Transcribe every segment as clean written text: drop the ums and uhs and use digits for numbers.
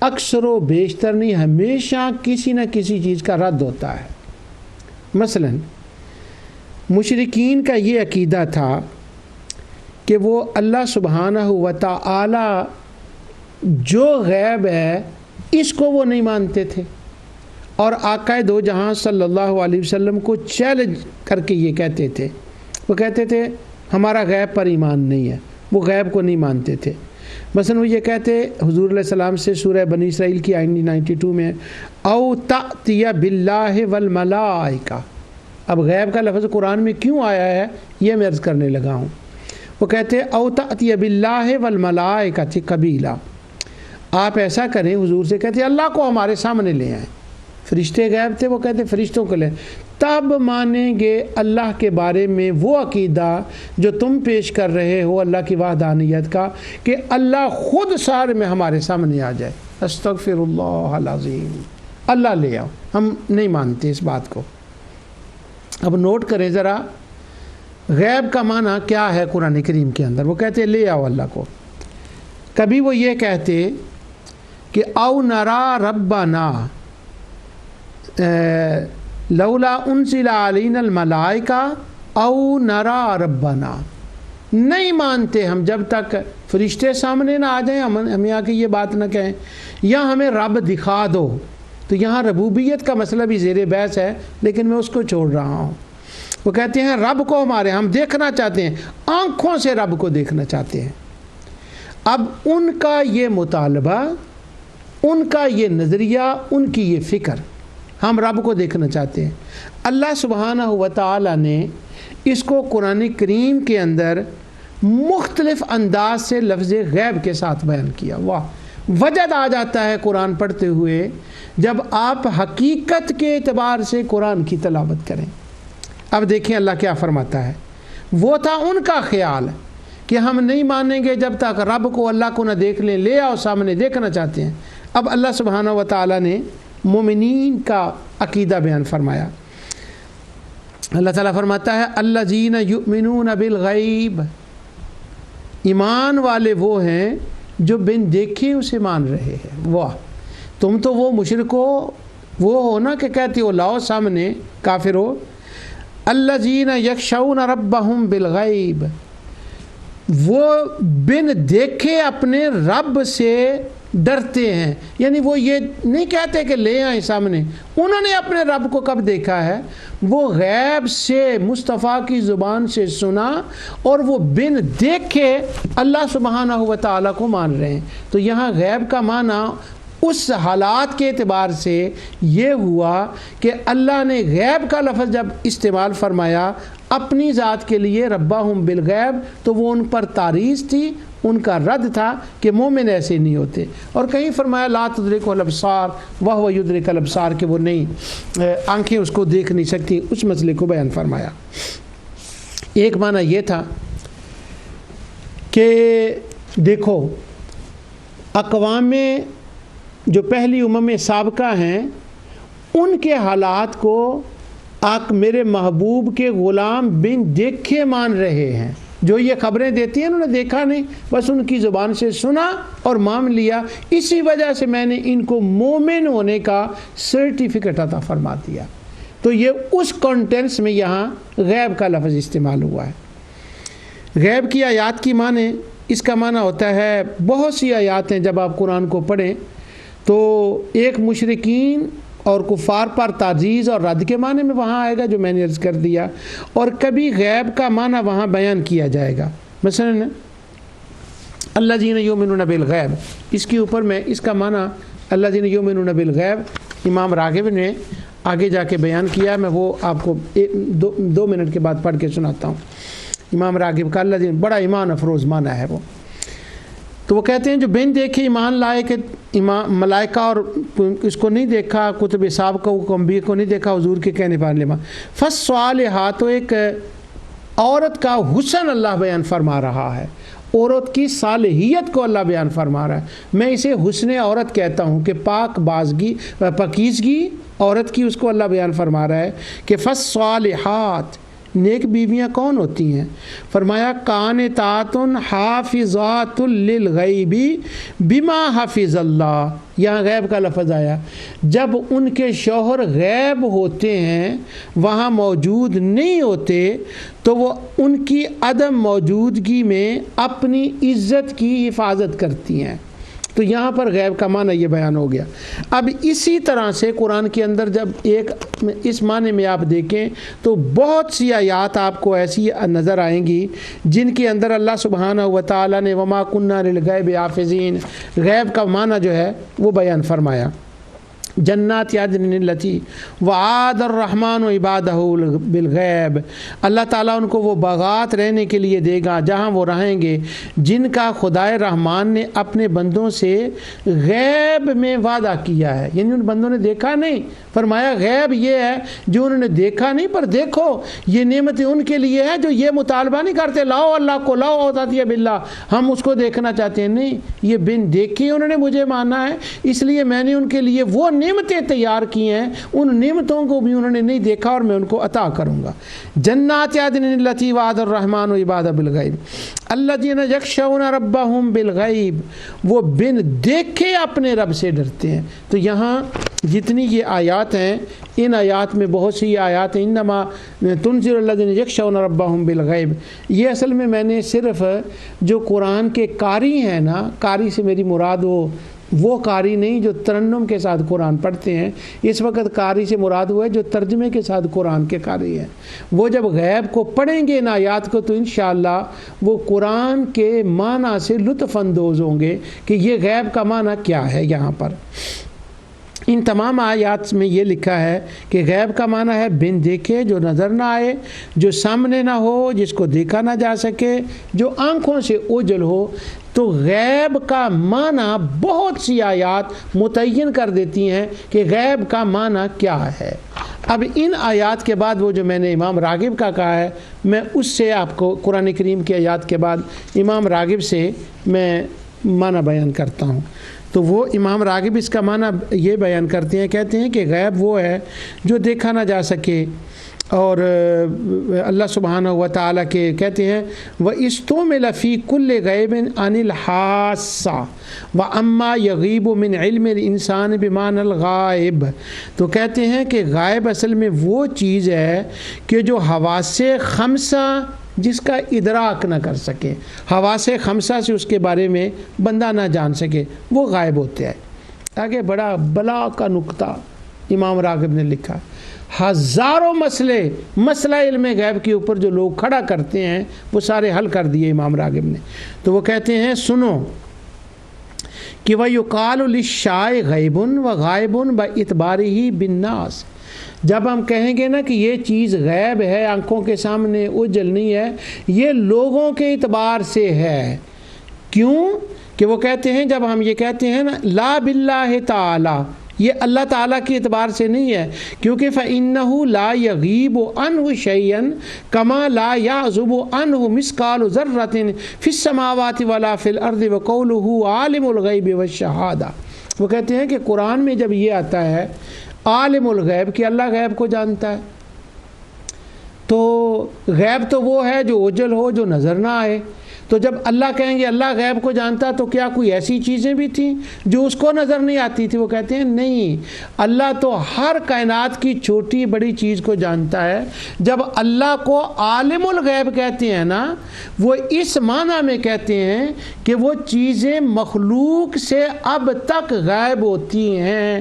اکثر و بیشتر نہیں، ہمیشہ کسی نہ کسی چیز کا رد ہوتا ہے۔ مثلا مشرکین کا یہ عقیدہ تھا کہ وہ اللہ سبحانہ و تعالی جو غیب ہے اس کو وہ نہیں مانتے تھے، اور آقا دو جہاں صلی اللہ علیہ وسلم کو چیلنج کر کے یہ کہتے تھے، وہ کہتے تھے ہمارا غیب پر ایمان نہیں ہے، وہ غیب کو نہیں مانتے تھے۔ مثلا وہ یہ کہتے حضور علیہ السلام سے سورہ بنی اسرائیل کی آیت 92 میں او تأتی باللہ والملائکہ، اب غیب کا لفظ قرآن میں کیوں آیا ہے یہ میں عرض کرنے لگا ہوں۔ وہ کہتے او تأتی باللہ والملائکہ قبیلہ، آپ ایسا کریں، حضور سے کہتے اللہ کو ہمارے سامنے لے آئیں، فرشتے غیب تھے، وہ کہتے فرشتوں کو لے، تب مانیں گے اللہ کے بارے میں وہ عقیدہ جو تم پیش کر رہے ہو اللہ کی وحدانیت کا، کہ اللہ خود سارے میں ہمارے سامنے آ جائے۔ استغفر اللہ العظیم، اللہ لے آؤ، ہم نہیں مانتے اس بات کو۔ اب نوٹ کریں ذرا غیب کا معنی کیا ہے قرآن کریم کے اندر۔ وہ کہتے لے آؤ اللہ کو، کبھی وہ یہ کہتے کہ او نرا ربنا لولا انزل علینا الملائکہ او نرا ربنا، نہیں مانتے ہم جب تک فرشتے سامنے نہ آ جائیں، ہم یہاں کی یہ بات نہ کہیں یا ہمیں رب دکھا دو۔ تو یہاں ربوبیت کا مسئلہ بھی زیر بحث ہے، لیکن میں اس کو چھوڑ رہا ہوں۔ وہ کہتے ہیں رب کو ہم دیکھنا چاہتے ہیں، آنکھوں سے رب کو دیکھنا چاہتے ہیں۔ اب ان کا یہ مطالبہ، ان کا یہ نظریہ، ان کی یہ فکر، ہم رب کو دیکھنا چاہتے ہیں۔ اللہ سبحانہ و تعالی نے اس کو قرآن کریم کے اندر مختلف انداز سے لفظ غیب کے ساتھ بیان کیا۔ واہ، وجد آ جاتا ہے قرآن پڑھتے ہوئے جب آپ حقیقت کے اعتبار سے قرآن کی تلاوت کریں۔ اب دیکھیں اللہ کیا فرماتا ہے۔ وہ تھا ان کا خیال کہ ہم نہیں مانیں گے جب تک رب کو، اللہ کو نہ دیکھ لیں، لے آؤ سامنے، دیکھنا چاہتے ہیں۔ اب اللہ سبحانہ و تعالی نے مومنین کا عقیدہ بیان فرمایا۔ اللہ تعالیٰ فرماتا ہے الذین یؤمنون بالغیب، ایمان والے وہ ہیں جو بن دیکھے اسے مان رہے ہیں۔ واہ، تم تو وہ مشرکو وہ ہو نا کہ کہتے ہو لاؤ سامنے، کافر ہو۔ الذین یخشون ربہم بالغیب، وہ بن دیکھے اپنے رب سے ڈرتے ہیں، یعنی وہ یہ نہیں کہتے کہ لے آئیں سامنے، انہوں نے اپنے رب کو کب دیکھا ہے؟ وہ غیب سے مصطفیٰ کی زبان سے سنا اور وہ بن دیکھے اللہ سبحانہ و تعالیٰ کو مان رہے ہیں۔ تو یہاں غیب کا معنی اس حالات کے اعتبار سے یہ ہوا کہ اللہ نے غیب کا لفظ جب استعمال فرمایا اپنی ذات کے لیے ربہم بالغیب، تو وہ ان پر تعریض تھی، ان کا رد تھا کہ مومن ایسے نہیں ہوتے۔ اور کہیں فرمایا لا تدرکہ الابصار وہو یدرک الابصار، کہ وہ نہیں، آنکھیں اس کو دیکھ نہیں سکتی، اس مسئلے کو بیان فرمایا۔ ایک معنی یہ تھا کہ دیکھو اقوام جو پہلی امم سابقہ ہیں ان کے حالات کو میرے محبوب کے غلام بن دیکھے مان رہے ہیں۔ جو یہ خبریں دیتی ہیں انہوں نے دیکھا نہیں، بس ان کی زبان سے سنا اور مان لیا، اسی وجہ سے میں نے ان کو مومن ہونے کا سرٹیفکیٹ عطا فرما دیا۔ تو یہ اس کانٹینس میں یہاں غیب کا لفظ استعمال ہوا ہے۔ غیب کی آیات کی معنی، اس کا معنی ہوتا ہے، بہت سی آیات ہیں جب آپ قرآن کو پڑھیں تو ایک مشرکین اور کفار پر تعزیز اور رد کے معنی میں وہاں آئے گا جو میں نے عرض کر دیا، اور کبھی غیب کا معنی وہاں بیان کیا جائے گا۔ مثلا الذین یؤمنون بالغیب، اس کے اوپر میں اس کا معنی الذین یؤمنون بالغیب امام راغب نے آگے جا کے بیان کیا، میں وہ آپ کو 2 منٹ کے بعد پڑھ کے سناتا ہوں۔ امام راغب کا الذین بڑا ایمان افروز معنی ہے وہ۔ تو وہ کہتے ہیں جو بن دیکھے ایمان لائے کہ ملائکہ اور اس کو نہیں دیکھا، کتب سابقہ کو، انبیاء کو نہیں دیکھا، حضور کے کہنے پر لما فالصالحات، تو ایک عورت کا حسن اللہ بیان فرما رہا ہے، عورت کی صالحیت کو اللہ بیان فرما رہا ہے۔ میں اسے حسن عورت کہتا ہوں کہ پاک بازگی، پاکیزگی عورت کی، اس کو اللہ بیان فرما رہا ہے کہ فالصالحات نیک بیویاں کون ہوتی ہیں؟ فرمایا قانتاتن حافظات للغیب بما حفظ اللہ، یہاں غیب کا لفظ آیا، جب ان کے شوہر غیب ہوتے ہیں، وہاں موجود نہیں ہوتے، تو وہ ان کی عدم موجودگی میں اپنی عزت کی حفاظت کرتی ہیں۔ تو یہاں پر غیب کا معنی یہ بیان ہو گیا۔ اب اسی طرح سے قرآن کے اندر جب ایک اس معنی میں آپ دیکھیں تو بہت سی آیات آپ کو ایسی نظر آئیں گی جن کے اندر اللہ سبحانہ و تعالیٰ نے وما کننا للغیب حافظین، غیب کا معنی جو ہے وہ بیان فرمایا۔ جنات عدن التی وعد الرحمن عبادہ بالغیب، اللہ تعالیٰ ان کو وہ باغات رہنے کے لیے دے گا جہاں وہ رہیں گے جن کا خدائے رحمان نے اپنے بندوں سے غیب میں وعدہ کیا ہے، یعنی ان بندوں نے دیکھا نہیں۔ فرمایا غیب یہ ہے جو انہوں نے دیکھا نہیں، پر دیکھو یہ نعمتیں ان کے لیے ہیں جو یہ مطالبہ نہیں کرتے لاؤ اللہ کو، لاؤ اوتاتیہ باللہ، ہم اس کو دیکھنا چاہتے ہیں، نہیں، یہ بن دیکھے انہوں نے مجھے مانا ہے، اس لیے میں نے ان کے لیے وہ نعمتیں تیار کی ہیں، ان نعمتوں کو بھی انہوں نے نہیں دیکھا اور میں ان کو عطا کروں گا۔ جنات عدن التی وعد الرحمن عبادہ بالغیب الذین یخشون ربہم بالغیب، وہ بن دیکھے اپنے رب سے ڈرتے ہیں۔ تو یہاں جتنی یہ آیات ہیں، ان آیات میں بہت سی آیات ہیں، انما تنذر الذین یخشون ربہم بالغیب، یہ اصل میں نے صرف جو قرآن کے قاری ہیں نا، قاری سے میری مراد وہ قاری نہیں جو ترنم کے ساتھ قرآن پڑھتے ہیں، اس وقت قاری سے مراد وہ ہے جو ترجمے کے ساتھ قرآن کے قاری ہیں، وہ جب غیب کو پڑھیں گے ان آیات کو تو انشاءاللہ وہ قرآن کے معنی سے لطف اندوز ہوں گے کہ یہ غیب کا معنی کیا ہے۔ یہاں پر ان تمام آیات میں یہ لکھا ہے کہ غیب کا معنی ہے بن دیکھے، جو نظر نہ آئے، جو سامنے نہ ہو، جس کو دیکھا نہ جا سکے، جو آنکھوں سے اوجھل ہو۔ تو غیب کا معنی بہت سی آیات متعین کر دیتی ہیں کہ غیب کا معنی کیا ہے۔ اب ان آیات کے بعد وہ جو میں نے امام راغب کا کہا ہے، میں اس سے آپ کو قرآن کریم کی آیات کے بعد امام راغب سے میں معنی بیان کرتا ہوں۔ تو وہ امام راغب اس کا معنی یہ بیان کرتے ہیں، کہتے ہیں کہ غیب وہ ہے جو دیکھا نہ جا سکے، اور اللہ سبحانہ و تعالیٰ کے کہتے ہیں وَإِسْتُعْمِلَ فِي كُلِّ غَيْبٍ عَنِ الْحَاسَّةِ وَأَمَّا يَغِيبُ مِنْ عِلْمِ الْإِنسَانِ بِمَعْنَى الْغَائِبِ، تو کہتے ہیں کہ غائب اصل میں وہ چیز ہے کہ جو حواس خمسہ جس کا ادراک نہ کر سکے، حواس خمسہ سے اس کے بارے میں بندہ نہ جان سکے، وہ غائب ہوتے ہیں۔ آگے بڑا بلا کا نقطہ امام راغب نے لکھا، ہزاروں مسئلہ علم غیب کے اوپر جو لوگ کھڑا کرتے ہیں وہ سارے حل کر دیے امام راغب نے۔ تو وہ کہتے ہیں سنو کہ وَيُقَالُ لِلشَّائِ غَيْبٌ وَغَائِبٌ بِاعْتِبَارِهِ بِالنَّاسِ، جب ہم کہیں گے نا کہ یہ چیز غیب ہے، آنکھوں کے سامنے اوجھل نہیں ہے، یہ لوگوں کے اعتبار سے ہے۔ کیوں کہ وہ کہتے ہیں جب ہم یہ کہتے ہیں نا لا باللہ تعالی، یہ اللہ تعالیٰ کے اعتبار سے نہیں ہے، کیونکہ فَإِنَّهُ لَا يَغِيبُ عَنْهُ شَيْئًا كَمَا لَا يَعْزُبُ عَنْهُ مِثْقَالُ ذَرَّةٍ فِي السَّمَاوَاتِ وَلَا فِي الْأَرْضِ وَقَوْلُهُ عَالِمُ الْغَيْبِ وَالشَّهَادَةِ، وہ کہتے ہیں کہ قرآن میں جب یہ آتا ہے عالم الغیب کہ اللہ غیب کو جانتا ہے، تو غیب تو وہ ہے جو اوجھل ہو، جو نظر نہ آئے۔ تو جب اللہ کہیں گے اللہ غیب کو جانتا، تو کیا کوئی ایسی چیزیں بھی تھیں جو اس کو نظر نہیں آتی تھی؟ وہ کہتے ہیں نہیں، اللہ تو ہر کائنات کی چھوٹی بڑی چیز کو جانتا ہے۔ جب اللہ کو عالم الغیب کہتے ہیں نا، وہ اس معنی میں کہتے ہیں کہ وہ چیزیں مخلوق سے اب تک غائب ہوتی ہیں،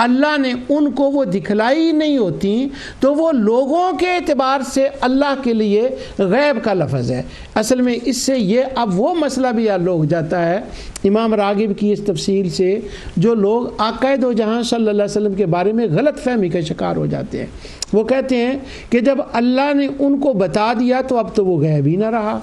اللہ نے ان کو وہ دکھلائی نہیں ہوتی، تو وہ لوگوں کے اعتبار سے اللہ کے لیے غیب کا لفظ ہے۔ اصل میں اس سے یہ اب وہ مسئلہ بھی حل ہو جاتا ہے امام راغب کی اس تفصیل سے، جو لوگ آقا دو جہاں صلی اللہ علیہ وسلم کے بارے میں غلط فہمی کا شکار ہو جاتے ہیں۔ وہ کہتے ہیں کہ جب اللہ نے ان کو بتا دیا تو اب تو وہ غیب ہی نہ رہا۔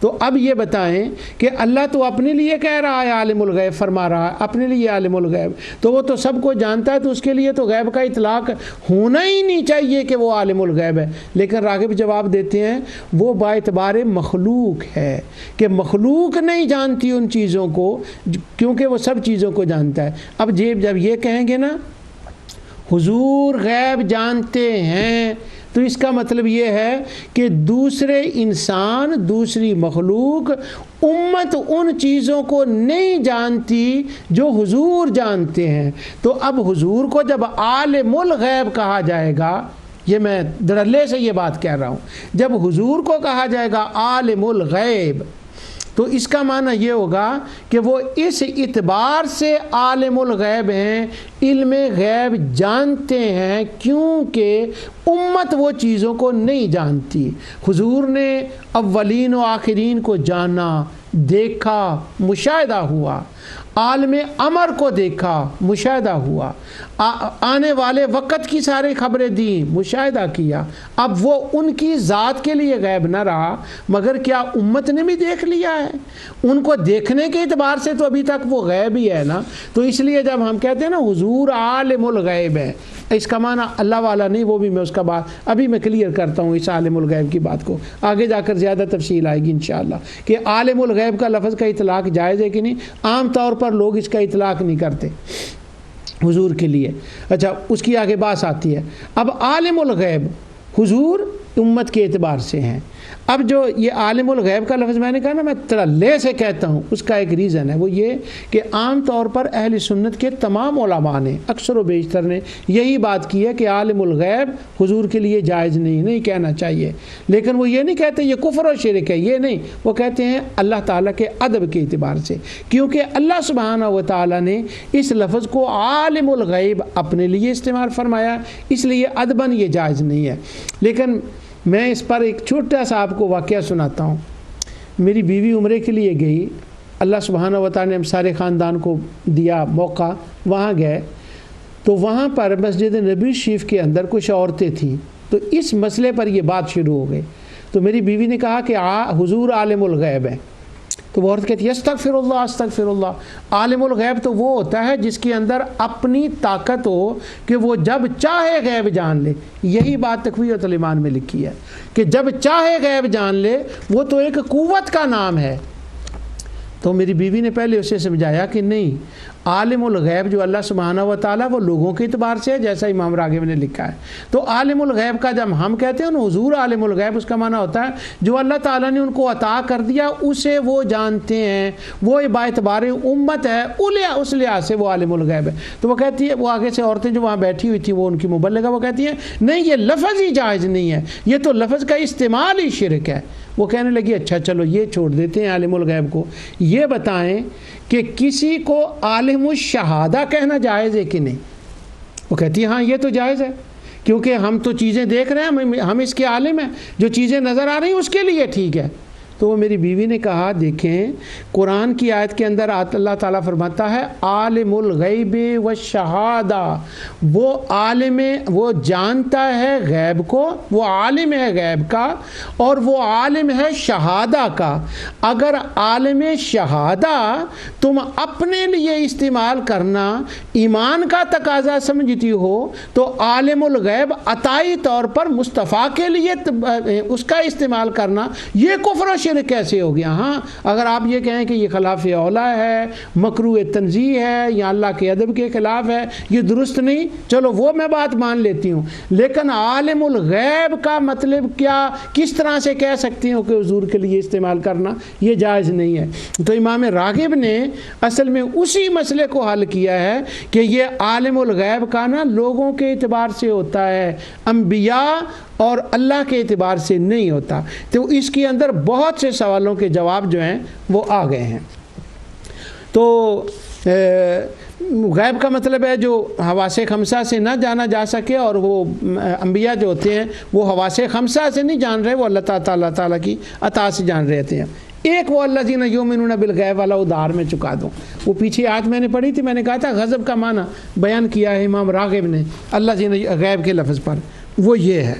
تو اب یہ بتائیں کہ اللہ تو اپنے لیے کہہ رہا ہے عالم الغیب، فرما رہا ہے اپنے لیے عالم الغیب، تو وہ تو سب کو جانتا ہے، تو اس کے لیے تو غیب کا اطلاق ہونا ہی نہیں چاہیے کہ وہ عالم الغیب ہے۔ لیکن راغب جواب دیتے ہیں وہ باعتبار مخلوق ہے کہ مخلوق نہیں جانتی ان چیزوں کو، کیونکہ وہ سب چیزوں کو جانتا ہے۔ اب جب یہ کہیں گے نا حضور غیب جانتے ہیں، تو اس کا مطلب یہ ہے کہ دوسرے انسان، دوسری مخلوق، امت ان چیزوں کو نہیں جانتی جو حضور جانتے ہیں۔ تو اب حضور کو جب عالم الغیب کہا جائے گا، یہ میں دھڑلے سے یہ بات کہہ رہا ہوں، جب حضور کو کہا جائے گا عالم الغیب، تو اس کا معنی یہ ہوگا کہ وہ اس اعتبار سے عالم الغیب ہیں، علم غیب جانتے ہیں، کیونکہ امت وہ چیزوں کو نہیں جانتی۔ حضور نے اولین و آخرین کو جانا، دیکھا، مشاہدہ ہوا، عالم امر کو دیکھا، مشاہدہ ہوا، آنے والے وقت کی ساری خبریں دیں، مشاہدہ کیا۔ اب وہ ان کی ذات کے لیے غیب نہ رہا، مگر کیا امت نے بھی دیکھ لیا ہے؟ ان کو دیکھنے کے اعتبار سے تو ابھی تک وہ غیب ہی ہے نا۔ تو اس لیے جب ہم کہتے ہیں نا حضور عالم الغیب ہے، اس کا معنی اللہ والا نہیں، وہ بھی میں اس کا بات ابھی میں کلیئر کرتا ہوں، اس عالم الغیب کی بات کو آگے جا کر زیادہ تفصیل آئے گی انشاءاللہ، کہ عالم الغیب کا لفظ کا اطلاق جائز ہے کہ نہیں۔ عام طور پر لوگ اس کا اطلاق نہیں کرتے حضور کے لیے۔ اچھا، اس کی آگے بات آتی ہے۔ اب عالم الغیب، حضور امت کے اعتبار سے ہیں۔ اب جو یہ عالم الغیب کا لفظ میں نے کہا نا، میں ترلے سے کہتا ہوں، اس کا ایک ریزن ہے، وہ یہ کہ عام طور پر اہل سنت کے تمام علماء نے، اکثر و بیشتر نے یہی بات کی ہے کہ عالم الغیب حضور کے لیے جائز نہیں کہنا چاہیے۔ لیکن وہ یہ نہیں کہتے یہ کفر و شرک ہے، یہ نہیں، وہ کہتے ہیں اللہ تعالیٰ کے ادب کے اعتبار سے، کیونکہ اللہ سبحانہ و تعالیٰ نے اس لفظ کو عالم الغیب اپنے لیے استعمال فرمایا، اس لیے ادباً یہ جائز نہیں ہے۔ لیکن میں اس پر ایک چھوٹا سا آپ کو واقعہ سناتا ہوں۔ میری بیوی عمرے کے لیے گئی، اللہ سبحانہ و تعالیٰ نے ہم سارے خاندان کو دیا موقع، وہاں گئے تو وہاں پر مسجد نبوی شریف کے اندر کچھ عورتیں تھیں، تو اس مسئلے پر یہ بات شروع ہو گئی۔ تو میری بیوی نے کہا کہ حضور عالم الغیب ہے، تو وہ عورت کہتی ہے استغفر اللہ استغفر اللہ۔ عالم الغیب تو وہ ہوتا ہے جس کے اندر اپنی طاقت ہو کہ وہ جب چاہے غیب جان لے، یہی بات تقویۃ الایمان میں لکھی ہے کہ جب چاہے غیب جان لے، وہ تو ایک قوت کا نام ہے۔ تو میری بیوی نے پہلے اسے سمجھایا کہ نہیں، عالم الغیب جو اللہ سبحانہ و تعالیٰ وہ لوگوں کے اعتبار سے ہے، جیسا امام راغب نے لکھا ہے۔ تو عالم الغیب کا جب ہم کہتے ہیں نا حضور عالم الغیب، اس کا معنی ہوتا ہے جو اللہ تعالیٰ نے ان کو عطا کر دیا اسے وہ جانتے ہیں، وہ باعتبار امت ہے، اس لحاظ سے وہ عالم الغیب ہے۔ تو وہ کہتی ہے، وہ آگے سے عورتیں جو وہاں بیٹھی ہوئی تھیں، وہ ان کی مبلغہ، وہ کہتی ہیں نہیں یہ لفظ ہی جائز نہیں ہے، یہ تو لفظ کا استعمال ہی شرک ہے۔ وہ کہنے لگی اچھا چلو یہ چھوڑ دیتے ہیں عالم الغیب کو، یہ بتائیں کہ کسی کو عالم الشہادہ کہنا جائز ہے کہ نہیں؟ وہ کہتی ہے ہاں یہ تو جائز ہے، کیونکہ ہم تو چیزیں دیکھ رہے ہیں، ہم اس کے عالم ہیں، جو چیزیں نظر آ رہی ہیں اس کے لیے ٹھیک ہے۔ تو وہ میری بیوی نے کہا دیکھیں قرآن کی آیت کے اندر اللہ تعالیٰ فرماتا ہے عالم الغیب والشہادہ، وہ عالم، وہ جانتا ہے غیب کو، وہ عالم ہے غیب کا، اور وہ عالم ہے شہادہ کا۔ اگر عالم شہادہ تم اپنے لیے استعمال کرنا ایمان کا تقاضا سمجھتی ہو، تو عالم الغیب عطائی طور پر مصطفیٰ کے لیے اس کا استعمال کرنا یہ کفر و شرک کیسے ہو گیا؟ ہاں اگر آپ یہ کہیں کہ یہ خلاف اولا ہے، مکروہ تنزیہ ہے، یا اللہ کے ادب کے خلاف ہے، یہ درست نہیں، چلو وہ میں بات مان لیتی ہوں، لیکن عالم الغیب کا مطلب کیا، کس طرح سے کہہ سکتی ہوں کہ حضور کے لیے استعمال کرنا یہ جائز نہیں ہے؟ تو امام راغب نے اصل میں اسی مسئلے کو حل کیا ہے کہ یہ عالم الغیب کا نا لوگوں کے اعتبار سے ہوتا ہے، انبیاء اور اللہ کے اعتبار سے نہیں ہوتا۔ تو اس کے اندر بہت سے سوالوں کے جواب جو ہیں وہ آ گئے ہیں۔ تو غیب کا مطلب ہے جو حواس خمسہ سے نہ جانا جا سکے، اور وہ انبیاء جو ہوتے ہیں وہ حواس خمسہ سے نہیں جان رہے، وہ اللہ تعالیٰ کی عطا سے جان رہتے ہیں۔ ایک وہ الذین یؤمنون بالغیب والا ادھار میں چکا دوں، وہ پیچھے آیت میں نے پڑھی تھی، میں نے کہا تھا غضب کا معنی بیان کیا ہے امام راغب نے الذین غیب کے لفظ پر، وہ یہ ہے،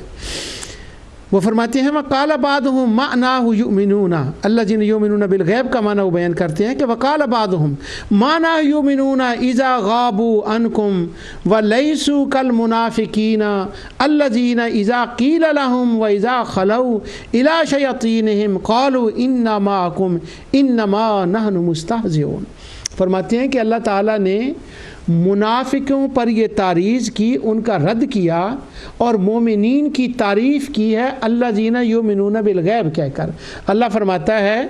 وہ فرماتے ہیں وقال بعضهم معناه یؤمنون، الذین یؤمنون بالغیب کا معنی وہ بیان کرتے ہیں کہ وقال بعضهم معناه یؤمنون اذا غابوا عنکم ولیسوا کالمنافقین الذین اذا قیل لهم واذا خلوا الى شیاطینهم قالوا انا معکم انما نحن مستہزئون۔ فرماتے ہیں کہ اللہ تعالیٰ نے منافقوں پر یہ تعریض کی، ان کا رد کیا، اور مومنین کی تعریف کی ہے الذین یؤمنون بالغیب کہہ کر۔ اللہ فرماتا ہے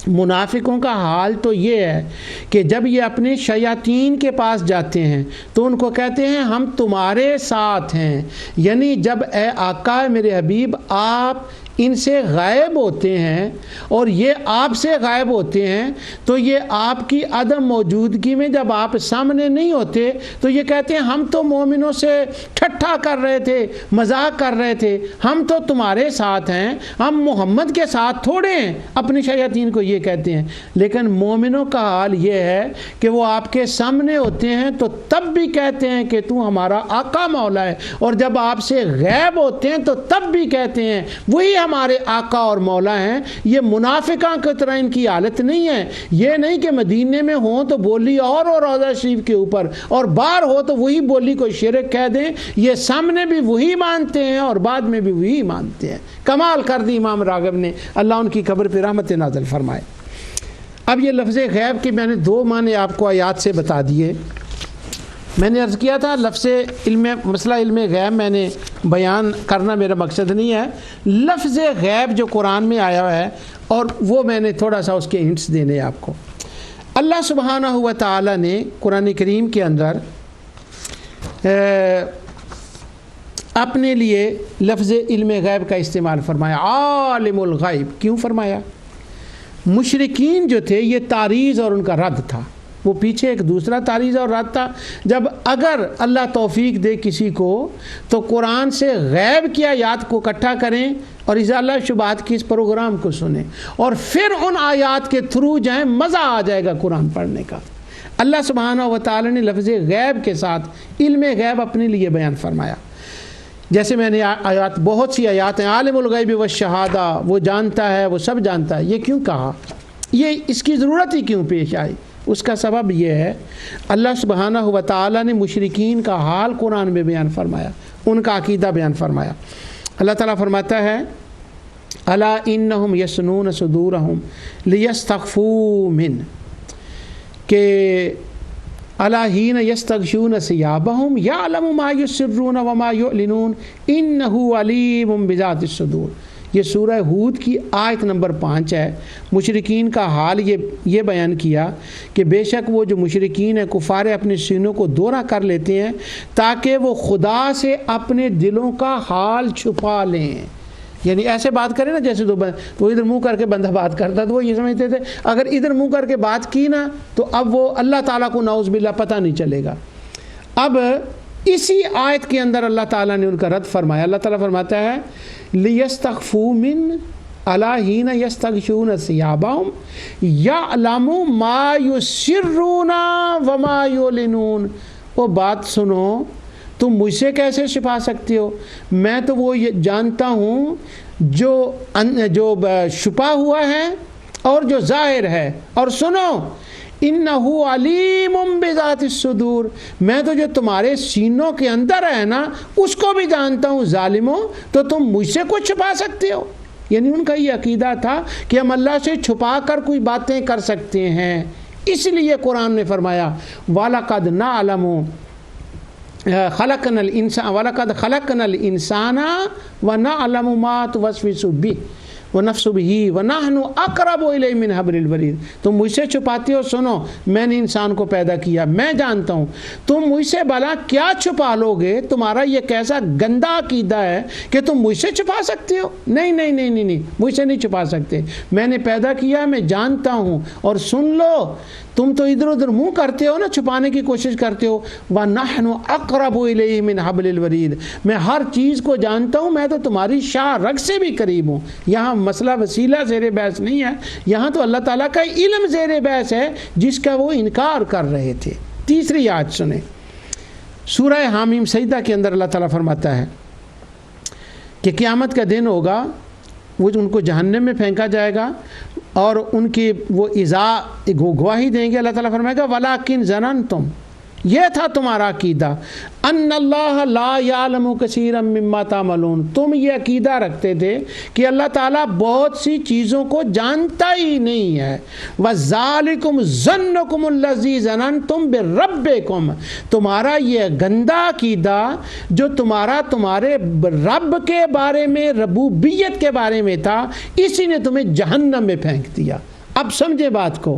منافقوں کا حال تو یہ ہے کہ جب یہ اپنے شیاطین کے پاس جاتے ہیں تو ان کو کہتے ہیں ہم تمہارے ساتھ ہیں، یعنی جب اے آقا میرے حبیب آپ ان سے غائب ہوتے ہیں اور یہ آپ سے غائب ہوتے ہیں تو یہ آپ کی عدم موجودگی میں جب آپ سامنے نہیں ہوتے تو یہ کہتے ہیں ہم تو مومنوں سے ٹھٹھا کر رہے تھے، مذاق کر رہے تھے، ہم تو تمہارے ساتھ ہیں، ہم محمد کے ساتھ تھوڑے ہیں۔ اپنی شیاطین کو یہ کہتے ہیں، لیکن مومنوں کا حال یہ ہے کہ وہ آپ کے سامنے ہوتے ہیں تو تب بھی کہتے ہیں کہ تو ہمارا آقا مولا ہے، اور جب آپ سے غائب ہوتے ہیں تو تب بھی کہتے ہیں وہی ہمارے آقا اور مولا ہیں۔ یہ منافقاں کی طرح ان کی حالت نہیں ہے، یہ نہیں کہ مدینے میں ہوں تو بولی اور روضہ شریف کے اوپر، اور باہر ہو تو وہی بولی کو شرک کہہ دیں۔ یہ سامنے بھی وہی مانتے ہیں اور بعد میں بھی وہی مانتے ہیں۔ کمال کر دی امام راغب نے، اللہ ان کی قبر پہ رحمت نازل فرمائے۔ اب یہ لفظ غیب کی میں نے دو معنی آپ کو آیات سے بتا دیے۔ میں نے عرض کیا تھا لفظ مسئلہ علم غیب میں نے بیان کرنا میرا مقصد نہیں ہے، لفظ غیب جو قرآن میں آیا ہوا ہے اور وہ میں نے تھوڑا سا اس کے ہنٹس دینے ہیں آپ کو۔ اللہ سبحانہ و تعالی نے قرآن کریم کے اندر اپنے لیے لفظ علم غیب کا استعمال فرمایا، عالم الغیب۔ کیوں فرمایا؟ مشرکین جو تھے یہ تعریض اور ان کا رد تھا، وہ پیچھے ایک دوسرا تعریض اور رد تھا۔ جب اگر اللہ توفیق دے کسی کو تو قرآن سے غیب کی آیات کو اکٹھا کریں اور ازالہ شبہات کی اس پروگرام کو سنیں اور پھر ان آیات کے تھرو جائیں، مزہ آ جائے گا قرآن پڑھنے کا۔ اللہ سبحانہ و تعالی نے لفظ غیب کے ساتھ علم غیب اپنے لیے بیان فرمایا۔ جیسے میں نے آیات، بہت سی آیات ہیں، عالم الغیب والشہادہ، وہ جانتا ہے، وہ سب جانتا ہے۔ یہ کیوں کہا؟ یہ اس کی ضرورت ہی کیوں پیش آئی؟ اس کا سبب یہ ہے اللہ سبحانہ و تعالی نے مشرکین کا حال قرآن میں بیان فرمایا، ان کا عقیدہ بیان فرمایا۔ اللہ تعالیٰ فرماتا ہے الا انہم یسنون صدورہم لیستخفوا من، کہ الا حین یستغشون ثیابہم یعلم ما یسرون وما یعلنون انہ علیم بذات الصدور۔ یہ سورہ ہود کی آیت نمبر 5 ہے۔ مشرکین کا حال یہ بیان کیا کہ بے شک وہ جو مشرکین ہیں کفار اپنے سینوں کو دورہ کر لیتے ہیں تاکہ وہ خدا سے اپنے دلوں کا حال چھپا لیں۔ یعنی ایسے بات کریں نا جیسے وہ ادھر منہ کر کے بندہ بات کرتا تو وہ یہ سمجھتے تھے اگر ادھر منہ کر کے بات کی نا تو اب وہ اللہ تعالیٰ کو نعوذ باللہ پتہ نہیں چلے گا۔ اب اسی آیت کے اندر اللہ تعالیٰ نے ان کا رد فرمایا۔ اللہ تعالیٰ فرماتا ہے لیستخفوا من الا حین یستغشون ثیابہم یعلم ما یسرون وما یعلنون۔ وہ بات سنو، تم مجھ سے کیسے چھپا سکتے ہو؟ میں تو وہ یہ جانتا ہوں جو چھپا ہوا ہے اور جو ظاہر ہے، اور سنو انہ علیم بذات الصدور، میں تو جو تمہارے سینوں کے اندر ہے نا اس کو بھی جانتا ہوں۔ ظالموں، تو تم مجھ سے کچھ چھپا سکتے ہو؟ یعنی ان کا یہ عقیدہ تھا کہ ہم اللہ سے چھپا کر کوئی باتیں کر سکتے ہیں، اس لیے قرآن نے فرمایا وَلَقَدْ نَعْلَمُ خَلَقْنَا الْإِنسَانَ وَلَقَدْ خَلَقْنَا الْإِنسَانَ وَنَعْلَمُ مَا تُوَسْوِسُ بِهِ وَنَفْسُ بِهِ وَنَحْنُ أَقْرَبُ إِلَيْهِ مِنْ حَبْلِ الْوَرِيدِ۔ تم مجھ سے چھپاتے ہو، سنو میں نے انسان کو پیدا کیا، میں جانتا ہوں، تم مجھ سے بھلا کیا چھپا لو گے؟ تمہارا یہ کیسا گندا عقیدہ ہے کہ تم مجھ سے چھپا سکتے ہو؟ نہیں نہیں نہیں نہیں نہیں، مجھ سے نہیں چھپا سکتے، میں نے پیدا کیا، میں جانتا ہوں۔ اور سن لو، تم تو ادھر ادھر منہ کرتے ہو نا، چھپانے کی کوشش کرتے ہو۔ وَنَحْنُ أَقْرَبُ إِلَيْهِ مِنْ حَبْلِ الْوَرِيدِ، میں ہر چیز کو جانتا ہوں، میں تو تمہاری شاہ رگ سے بھی قریب ہوں۔ یہاں مسئلہ وسیلہ زیر بحث نہیں ہے، یہاں تو اللہ تعالیٰ کا علم زیر بحث ہے جس کا وہ انکار کر رہے تھے۔ تیسری آیت سنیں، سورہ حامیم سجدہ کے اندر اللہ تعالیٰ فرماتا ہے کہ قیامت کا دن ہوگا، وہ ان کو جہنم میں پھینکا جائے گا اور ان کی وہ گواہی دیں گے۔ اللہ تعالیٰ فرمائے گا وَلَٰكِنْ ظَنَنْتُمْ، یہ تھا تمہارا عقیدہ، ان اللہ لا یعلم کثیرا مما تعملون، تم یہ عقیدہ رکھتے تھے کہ اللہ تعالیٰ بہت سی چیزوں کو جانتا ہی نہیں ہے، وذالکم ظنکم الذی ظننتم بربکم، تمہارا یہ گندا عقیدہ جو تمہارے رب کے بارے میں، ربوبیت کے بارے میں تھا، اسی نے تمہیں جہنم میں پھینک دیا۔ اب سمجھے بات کو،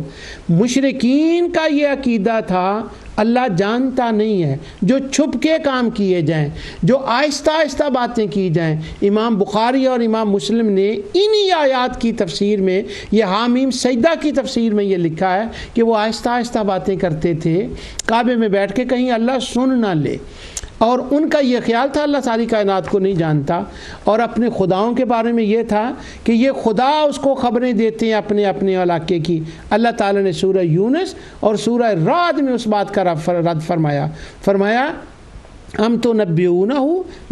مشرکین کا یہ عقیدہ تھا اللہ جانتا نہیں ہے، جو چھپ کے کام کیے جائیں، جو آہستہ آہستہ باتیں کی جائیں۔ امام بخاری اور امام مسلم نے انہی آیات کی تفسیر میں، یہ حامیم سجدہ کی تفسیر میں یہ لکھا ہے کہ وہ آہستہ آہستہ باتیں کرتے تھے کعبے میں بیٹھ کے، کہیں اللہ سن نہ لے، اور ان کا یہ خیال تھا اللہ ساری کائنات کو نہیں جانتا، اور اپنے خداؤں کے بارے میں یہ تھا کہ یہ خدا اس کو خبریں دیتے ہیں اپنے اپنے علاقے کی۔ اللہ تعالیٰ نے سورہ یونس اور سورہ رعد میں اس بات کا رد فرمایا ہم تو نبیونہ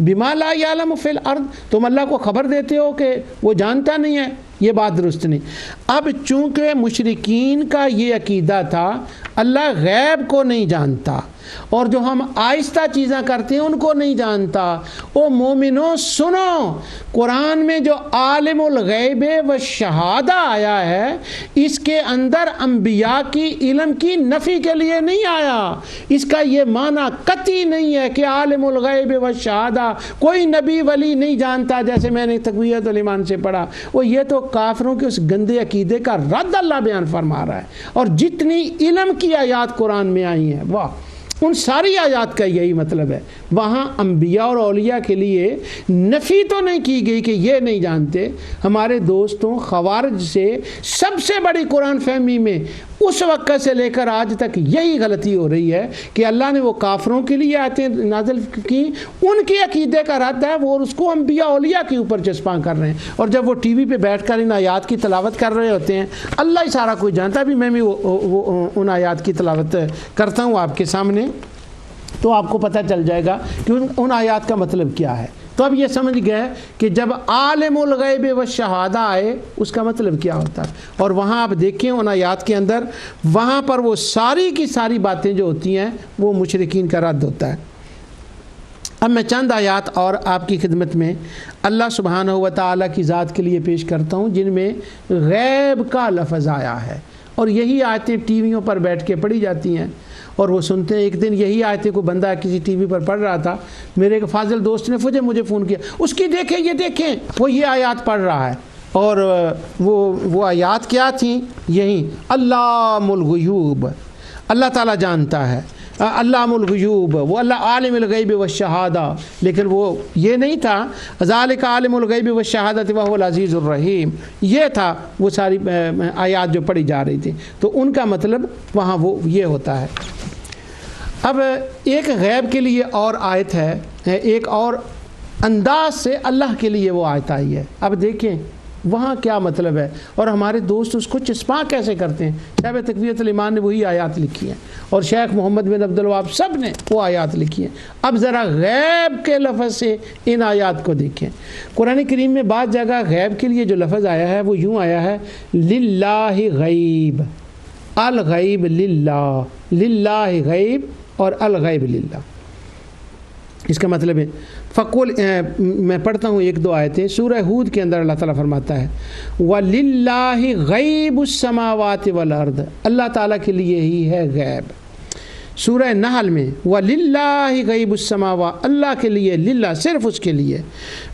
بما لا یعلم فی الارض، تم اللہ کو خبر دیتے ہو کہ وہ جانتا نہیں ہے، یہ بات درست نہیں۔ اب چونکہ مشرکین کا یہ عقیدہ تھا اللہ غیب کو نہیں جانتا، اور جو ہم آہستہ چیزیں کرتے ہیں ان کو نہیں جانتا، او مومنوں سنو، قرآن میں جو عالم الغیب و شہادہ آیا ہے اس کے اندر انبیاء کی علم کی نفی کے لیے نہیں آیا، اس کا یہ معنی قطعی نہیں ہے کہ عالم الغیب و شہادہ کوئی نبی ولی نہیں جانتا، جیسے میں نے تقویۃ الایمان سے پڑھا۔ وہ یہ تو کافروں کے اس گندے عقیدے کا رد اللہ بیان فرما رہا ہے، اور جتنی علم کی آیات قرآن میں آئی ہیں واہ، ان ساری آیات کا یہی مطلب ہے، وہاں انبیاء اور اولیاء کے لیے نفی تو نہیں کی گئی کہ یہ نہیں جانتے۔ ہمارے دوستوں خوارج سے سب سے بڑی قرآن فہمی میں اس وقت سے لے کر آج تک یہی غلطی ہو رہی ہے کہ اللہ نے وہ کافروں کے لیے آیتیں نازل کی، ان کے عقیدے کا رد ہے، وہ اس کو انبیاء اولیاء کے اوپر چسپاں کر رہے ہیں، اور جب وہ ٹی وی پہ بیٹھ کر ان آیات کی تلاوت کر رہے ہوتے ہیں، اللہ ہی سارا کوئی جانتا ہے۔ بھی میں بھی ان آیات کی تلاوت کرتا ہوں آپ کے سامنے، تو آپ کو پتہ چل جائے گا کہ ان آیات کا مطلب کیا ہے۔ تو اب یہ سمجھ گئے کہ جب عالم الغیب و شہادہ آئے اس کا مطلب کیا ہوتا ہے، اور وہاں آپ دیکھیں ان آیات کے اندر وہاں پر وہ ساری کی ساری باتیں جو ہوتی ہیں وہ مشرکین کا رد ہوتا ہے۔ اب میں چند آیات اور آپ کی خدمت میں اللہ سبحانہ و تعالیٰ کی ذات کے لیے پیش کرتا ہوں جن میں غیب کا لفظ آیا ہے، اور یہی آیتیں ٹی ویوں پر بیٹھ کے پڑھی جاتی ہیں اور وہ سنتے ہیں۔ ایک دن یہی آیتیں کوئی بندہ کسی ٹی وی پر پڑھ رہا تھا، میرے ایک فاضل دوست نے مجھے فون کیا، اس کی دیکھیں یہ دیکھیں وہ یہ آیات پڑھ رہا ہے، اور وہ آیات کیا تھیں؟ یہی علام الغیوب، اللہ تعالیٰ جانتا ہے، علام الغیوب، وہ اللہ عالم الغیب والشہادہ، لیکن وہ یہ نہیں تھا ذالک عالم الغیب والشہادۃ وہو العزیز الرحیم، یہ تھا وہ ساری آیات جو پڑھی جا رہی تھی، تو ان کا مطلب وہاں وہ یہ ہوتا ہے۔ اب ایک غیب کے لیے اور آیت ہے، ایک اور انداز سے اللہ کے لیے وہ آیت آئی ہے۔ اب دیکھیں وہاں کیا مطلب ہے، اور ہمارے دوست اس کو چسپاں کیسے کرتے ہیں۔ شیخ تقویۃ الایمان نے وہی آیات لکھی ہیں، اور شیخ محمد بن عبد الوہاب سب نے وہ آیات لکھی ہیں۔ اب ذرا غیب کے لفظ سے ان آیات کو دیکھیں۔ قرآن کریم میں بعض جگہ غیب کے لیے جو لفظ آیا ہے وہ یوں آیا ہے للہ غیب، الغیب للہ، للہ غیب اور الغیب للہ۔ اس کا مطلب ہے فقول، میں پڑھتا ہوں ایک دو آیتیں۔ سورہ ہود کے اندر اللہ تعالیٰ فرماتا ہے وَلِلَّهِ غَيْبُ السَّمَاوَاتِ وَالْأَرْضِ، اللہ تعالیٰ کے لیے ہی ہے غیب۔ سورہ نحل میں وَلِلَّهِ غَيْبُ السَّمَاوَاتِ، اللہ کے لیے، للہ صرف اس کے لیے۔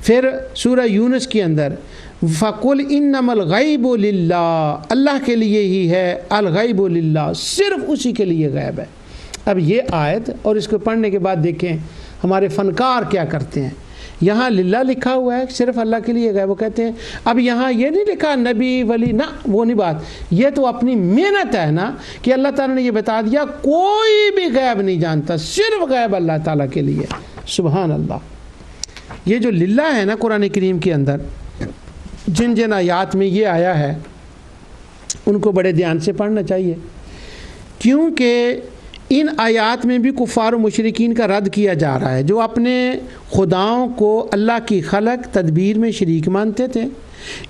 پھر سورہ یونس کے اندر فَقُلْ إِنَّمَا الْغَيْبُ لِلَّهِ، اللہ کے لیے ہی ہے الغیب للہ، صرف اسی کے لیے غیب ہے۔ اب یہ آیت اور اس کو پڑھنے کے بعد دیکھیں ہمارے فنکار کیا کرتے ہیں۔ یہاں للہ لکھا ہوا ہے، صرف اللہ کے لیے غیب، وہ کہتے ہیں اب یہاں یہ نہیں لکھا نبی ولی، نہ وہ نہیں بات، یہ تو اپنی محنت ہے نا کہ اللہ تعالیٰ نے یہ بتا دیا کوئی بھی غیب نہیں جانتا، صرف غیب اللہ تعالیٰ کے لیے۔ سبحان اللہ۔ یہ جو للہ ہے نا قرآن کریم کے اندر، جن جن آیات میں یہ آیا ہے ان کو بڑے دھیان سے پڑھنا چاہیے، کیونکہ ان آیات میں بھی کفار و مشرکین کا رد کیا جا رہا ہے جو اپنے خداؤں کو اللہ کی خلق تدبیر میں شریک مانتے تھے،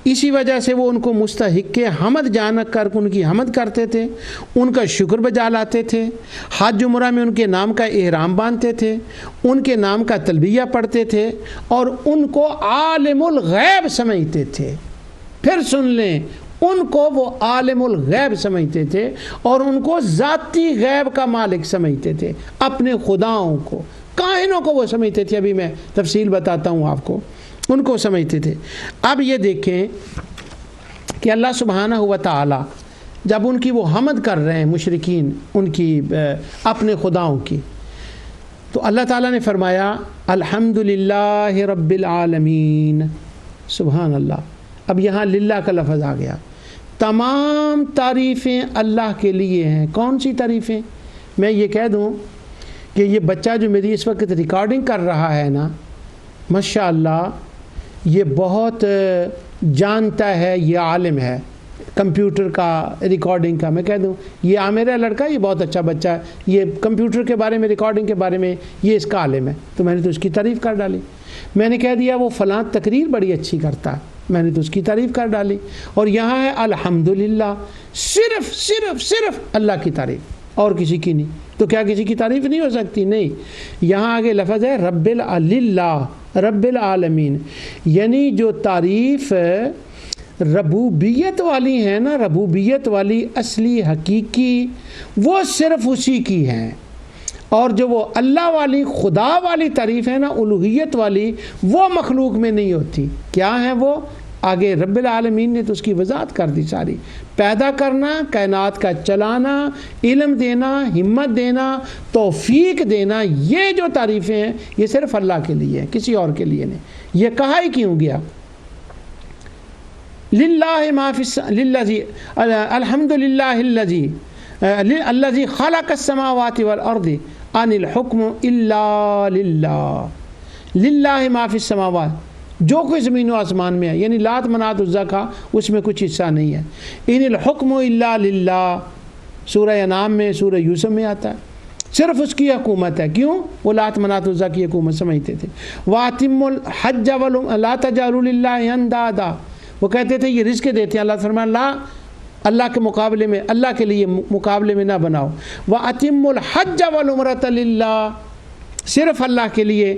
اسی وجہ سے وہ ان کو مستحق حمد جان کر ان کی حمد کرتے تھے، ان کا شکر بجا لاتے تھے، حج عمرہ میں ان کے نام کا احرام باندھتے تھے، ان کے نام کا تلبیہ پڑھتے تھے اور ان کو عالم الغیب سمجھتے تھے۔ پھر سن لیں، ان کو وہ عالم الغیب سمجھتے تھے اور ان کو ذاتی غیب کا مالک سمجھتے تھے، اپنے خداؤں کو، کائنوں کو وہ سمجھتے تھے۔ ابھی میں تفصیل بتاتا ہوں آپ کو، ان کو سمجھتے تھے۔ اب یہ دیکھیں کہ اللہ سبحانہ و تعالی جب ان کی وہ حمد کر رہے ہیں مشرکین ان کی اپنے خداؤں کی، تو اللہ تعالیٰ نے فرمایا الحمدللہ رب العالمین، سبحان اللہ۔ اب یہاں للہ کا لفظ آ گیا، تمام تعریفیں اللہ کے لیے ہیں۔ کون سی تعریفیں؟ میں یہ کہہ دوں کہ یہ بچہ جو میری اس وقت ریکارڈنگ کر رہا ہے نا، ماشاءاللہ یہ بہت جانتا ہے، یہ عالم ہے کمپیوٹر کا، ریکارڈنگ کا۔ میں کہہ دوں یہ میرا لڑکا یہ بہت اچھا بچہ ہے، یہ کمپیوٹر کے بارے میں، ریکارڈنگ کے بارے میں یہ اس کا عالم ہے، تو میں نے تو اس کی تعریف کر ڈالی۔ میں نے کہہ دیا وہ فلاں تقریر بڑی اچھی کرتا ہے، میں نے تو اس کی تعریف کر ڈالی۔ اور یہاں ہے الحمدللہ، صرف اللہ کی تعریف اور کسی کی نہیں۔ تو کیا کسی کی تعریف نہیں ہو سکتی؟ نہیں۔ یہاں آگے لفظ ہے رب رب العالمین، یعنی جو تعریف ربوبیت والی ہیں نا، ربوبیت والی اصلی حقیقی، وہ صرف اسی کی ہیں۔ اور جو وہ اللہ والی، خدا والی تعریف ہے نا، الوہیت والی، وہ مخلوق میں نہیں ہوتی۔ کیا ہیں وہ؟ آگے رب العالمین نے تو اس کی وضاحت کر دی ساری۔ پیدا کرنا، کائنات کا چلانا، علم دینا، ہمت دینا، توفیق دینا، یہ جو تعریفیں ہیں یہ صرف اللہ کے لیے ہیں، کسی اور کے لیے نہیں۔ یہ کہا ہی کیوں گیا؟ للہ ما فی للذی الحمدللہ الذی خلق السماوات والارض ان الحکم الا للہ، للہ ما فی السماوات، جو کوئی زمین و آسمان میں ہے، یعنی لات منات عزا کا اس میں کچھ حصہ نہیں ہے۔ ان الحکم الا للہ، سورہ انعام میں، سورہ یوسف میں آتا ہے، صرف اس کی حکومت ہے۔ کیوں؟ وہ لات منات عزا کی حکومت سمجھتے تھے۔ وَأَتِمُّ الْحَجَّ لَا تَجْعَلُوا لِلَّهِ أَندَادًا، وہ کہتے تھے یہ رزق دیتے ہیں، اللہ فرمایا لا، اللہ کے مقابلے میں، اللہ کے لیے مقابلے میں نہ بناؤ۔ وَأَتِمُّ الْحَجَّ وَالْعُمْرَةَ لِلَّهِ، صرف اللہ کے لیے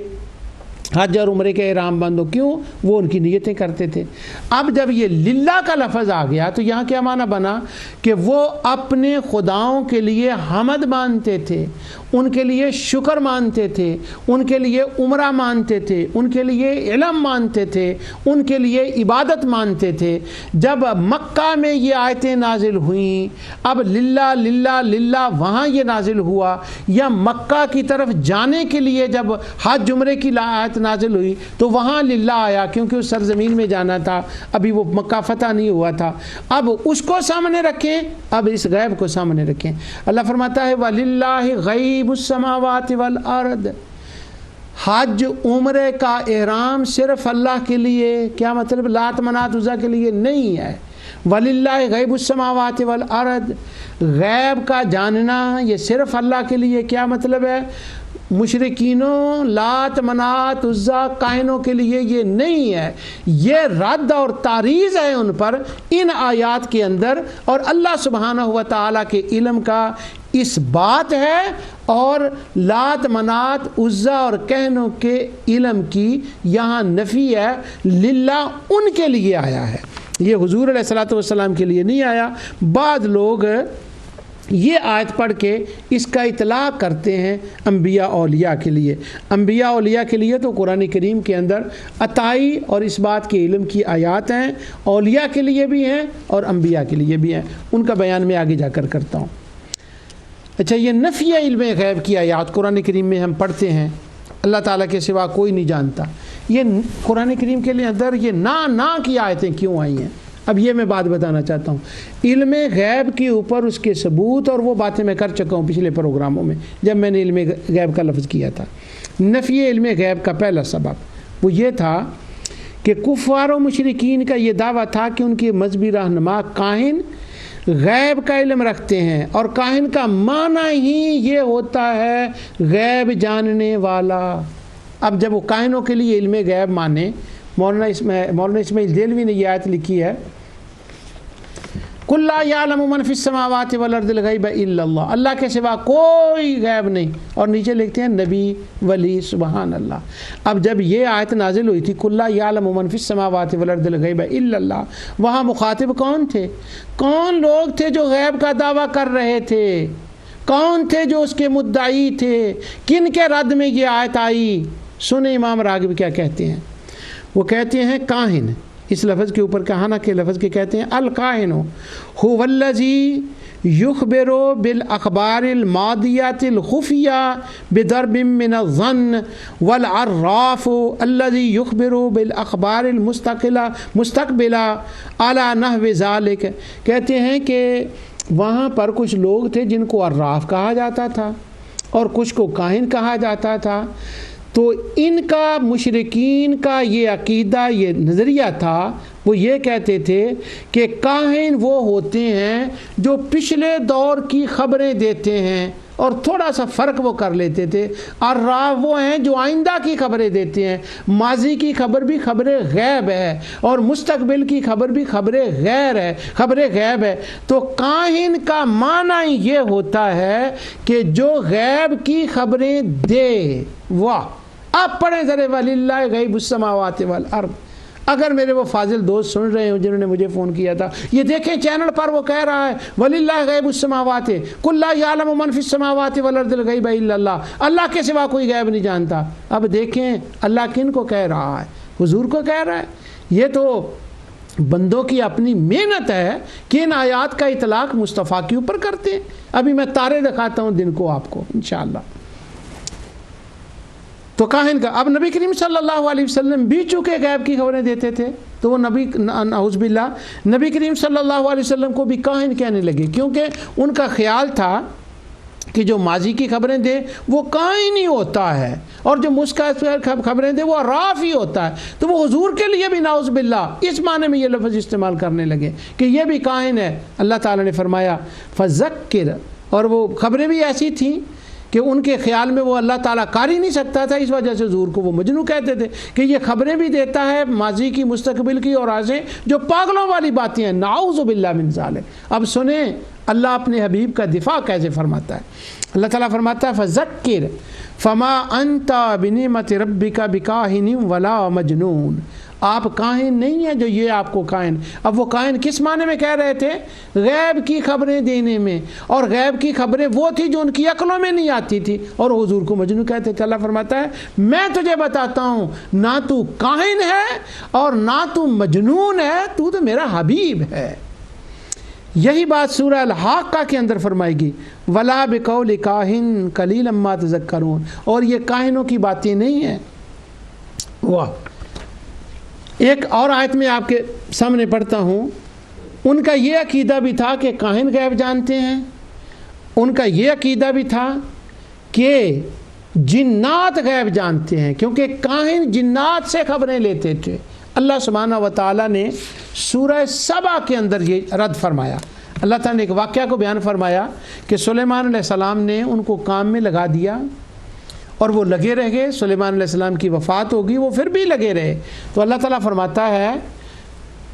حج اور عمرے کے احرام بندو۔ کیوں؟ وہ ان کی نیتیں کرتے تھے۔ اب جب یہ للہ کا لفظ آ گیا تو یہاں کیا معنی بنا کہ وہ اپنے خداؤں کے لیے حمد مانتے تھے، ان کے لیے شکر مانتے تھے، ان کے لیے عمرہ مانتے تھے، ان کے لیے علم مانتے تھے، ان کے لیے عبادت مانتے تھے۔ جب مکہ میں یہ آیتیں نازل ہوئیں، اب للہ للہ للہ وہاں یہ نازل ہوا، یا مکہ کی طرف جانے کے لیے جب حج عمرے کی آیت نازل ہوئی تو وہاں للہ آیا، کیونکہ اس سرزمین میں جانا تھا، ابھی وہ مکہ فتح نہیں ہوا تھا۔ اب اس کو سامنے رکھیں، اب اس غیب کو سامنے رکھیں۔ اللہ فرماتا ہے وَلِلَّهِ غَيْبُ السَّمَاوَاتِ وَالْأَرْضِ، حج عمرے کا احرام صرف اللہ کے لیے۔ کیا مطلب؟ لات منات عزا کے لیے نہیں ہے۔ وَلِلَّهِ غَيْبُ السَّمَاوَاتِ وَالْأَرْضِ، غیب کا جاننا یہ صرف اللہ کے لیے۔ کیا مطلب ہے؟ مشرکینوں، لات منات عزا کائنوں کے لیے یہ نہیں ہے، یہ رد اور تعریض ہے ان پر ان آیات کے اندر، اور اللہ سبحانہ و تعالیٰ کے علم کا اس بات ہے، اور لات منات عزا اور کہنوں کے علم کی یہاں نفی ہے۔ للہ ان کے لیے آیا ہے، یہ حضور علیہ الصلوۃ والسلام کے لیے نہیں آیا۔ بعض لوگ یہ آیت پڑھ کے اس کا اطلاق کرتے ہیں انبیاء اولیاء کے لیے۔ انبیاء اولیاء کے لیے تو قرآن کریم کے اندر عطائی اور اس بات کے علم کی آیات ہیں، اولیاء کے لیے بھی ہیں اور انبیاء کے لیے بھی ہیں، ان کا بیان میں آگے جا کر کرتا ہوں۔ اچھا، یہ نفی علم غیب کی آیات قرآن کریم میں ہم پڑھتے ہیں، اللہ تعالیٰ کے سوا کوئی نہیں جانتا۔ یہ قرآن کریم کے لیے اندر یہ نا کی آیتیں کیوں آئی ہیں؟ اب یہ میں بات بتانا چاہتا ہوں۔ علم غیب کے اوپر اس کے ثبوت، اور وہ باتیں میں کر چکا ہوں پچھلے پروگراموں میں جب میں نے علم غیب کا لفظ کیا تھا۔ نفی علم غیب کا پہلا سبب وہ یہ تھا کہ کفار و مشرکین کا یہ دعویٰ تھا کہ ان کے مذہبی رہنما کاہن غیب کا علم رکھتے ہیں، اور کاہن کا معنی ہی یہ ہوتا ہے غیب جاننے والا۔ اب جب وہ کاہنوں کے لیے علم غیب مانے، مولانا اسماعیل دہلوی نے یہ آیت لکھی ہے، قُلْ لَا يَعْلَمُ مَنْ فِي السَّمَاوَاتِ وَالْأَرْضِ الْغَيْبَ إِلَّا اللَّهُ، اللہ کے سوا کوئی غیب نہیں، اور نیچے لکھتے ہیں نبی ولی سبحان اللہ۔ اب جب یہ آیت نازل ہوئی تھی قُلْ لَا يَعْلَمُ مَنْ فِي السَّمَاوَاتِ وَالْأَرْضِ الْغَيْبَ إِلَّا اللَّهُ، وہاں مخاطب کون تھے؟ کون لوگ تھے جو غیب کا دعویٰ کر رہے تھے؟ کون تھے جو اس کے مدعی تھے؟ کن کے رد میں یہ آیت آئی؟ سنیں امام راغب کیا کہتے ہیں۔ وہ کہتے ہیں کاہن، اس لفظ کے اوپر کہانہ کے لفظ کے کہتے ہیں الکاہن هو الذی یخبر بالاخبار الماضیات الخفیہ بضرب من الظن، والعراف الذی یخبر بالاخبار المستقبلہ علی نحو ذلک۔ کہتے ہیں کہ وہاں پر کچھ لوگ تھے جن کو عراف کہا جاتا تھا اور کچھ کو کاہن کہا جاتا تھا، تو ان کا مشرکین کا یہ عقیدہ، یہ نظریہ تھا، وہ یہ کہتے تھے کہ کاہن وہ ہوتے ہیں جو پچھلے دور کی خبریں دیتے ہیں، اور تھوڑا سا فرق وہ کر لیتے تھے، عراف وہ ہیں جو آئندہ کی خبریں دیتے ہیں، ماضی کی خبر بھی خبر غیب ہے اور مستقبل کی خبر بھی خبر غیب ہے۔ تو کاہن کا معنی یہ ہوتا ہے کہ جو غیب کی خبریں دے۔ واہ، آپ پڑھیں ذرا وَلِلَّهِ غیب السماوات والارض۔ اگر میرے وہ فاضل دوست سن رہے ہوں جنہوں نے مجھے فون کیا تھا، یہ دیکھیں چینل پر وہ کہہ رہا ہے وَلِلَّهِ غیب السماوات قُلْ لَا يَعْلَمُ مَنْ فِي السَّمَاوَاتِ وَالْأَرْضِ الْغَيْبَ إِلَّا اللَّهُ، اللہ کے سوا کوئی غیب نہیں جانتا۔ اب دیکھیں اللہ کن کو کہہ رہا ہے؟ حضور کو کہہ رہا ہے۔ یہ تو بندوں کی اپنی محنت ہے کہ ان آیات کا اطلاق مصطفیٰ کے اوپر کرتے ہیں۔ ابھی میں تارے دکھاتا ہوں دن کو آپ کو انشاءاللہ۔ تو کاہن کا، اب نبی کریم صلی اللہ علیہ وسلم بھی چونکہ غیب کی خبریں دیتے تھے، تو وہ نعوذ باللہ نبی کریم صلی اللہ علیہ وسلم کو بھی کاہن کہنے لگے، کیونکہ ان کا خیال تھا کہ جو ماضی کی خبریں دے وہ کاہن ہی ہوتا ہے، اور جو مستقبل خبریں دے وہ عراف ہی ہوتا ہے۔ تو وہ حضور کے لیے بھی نعوذ باللہ اس معنی میں یہ لفظ استعمال کرنے لگے کہ یہ بھی کاہن ہے۔ اللہ تعالیٰ نے فرمایا فذکر، اور وہ خبریں بھی ایسی تھیں کہ ان کے خیال میں وہ اللہ تعالیٰ کر ہی نہیں سکتا تھا، اس وجہ سے حضور کو وہ مجنون کہتے تھے کہ یہ خبریں بھی دیتا ہے ماضی کی، مستقبل کی، اور آزیں جو پاگلوں والی باتیں ہیں، نعوذ باللہ من ذالک۔ اب سنیں اللہ اپنے حبیب کا دفاع کیسے فرماتا ہے۔ اللہ تعالیٰ فرماتا ہے فذکر فما انت بنعمت ربک بکاہن ولا مجنون، آپ کاہن نہیں ہیں جو یہ آپ کو کاہن۔ اب وہ کاہن کس معنی میں کہہ رہے تھے؟ غیب کی خبریں دینے میں، اور غیب کی خبریں وہ تھی جو ان کی عقلوں میں نہیں آتی تھی، اور حضور کو مجنون کہتے تھے۔ اللہ فرماتا ہے میں تجھے بتاتا ہوں نہ تو کاہن ہے اور نہ تو مجنون ہے، تو میرا حبیب ہے۔ یہی بات سورہ الحاقہ کے اندر فرمائے گی ولا بقول کاہن قلیلا ما تذکرون، اور یہ کاہنوں کی باتیں نہیں ہیں۔ واہ، ایک اور آیت میں آپ کے سامنے پڑھتا ہوں، ان کا یہ عقیدہ بھی تھا کہ کاہن غیب جانتے ہیں، ان کا یہ عقیدہ بھی تھا کہ جنات غیب جانتے ہیں، کیونکہ کاہن جنات سے خبریں لیتے تھے۔ اللہ سبحانہ و تعالیٰ نے سورہ سبا کے اندر یہ رد فرمایا۔ اللہ تعالیٰ نے ایک واقعہ کو بیان فرمایا کہ سلیمان علیہ السلام نے ان کو کام میں لگا دیا، اور وہ لگے رہ گئے۔ سلیمان علیہ السلام کی وفات ہوگی، وہ پھر بھی لگے رہے۔ تو اللہ تعالیٰ فرماتا ہے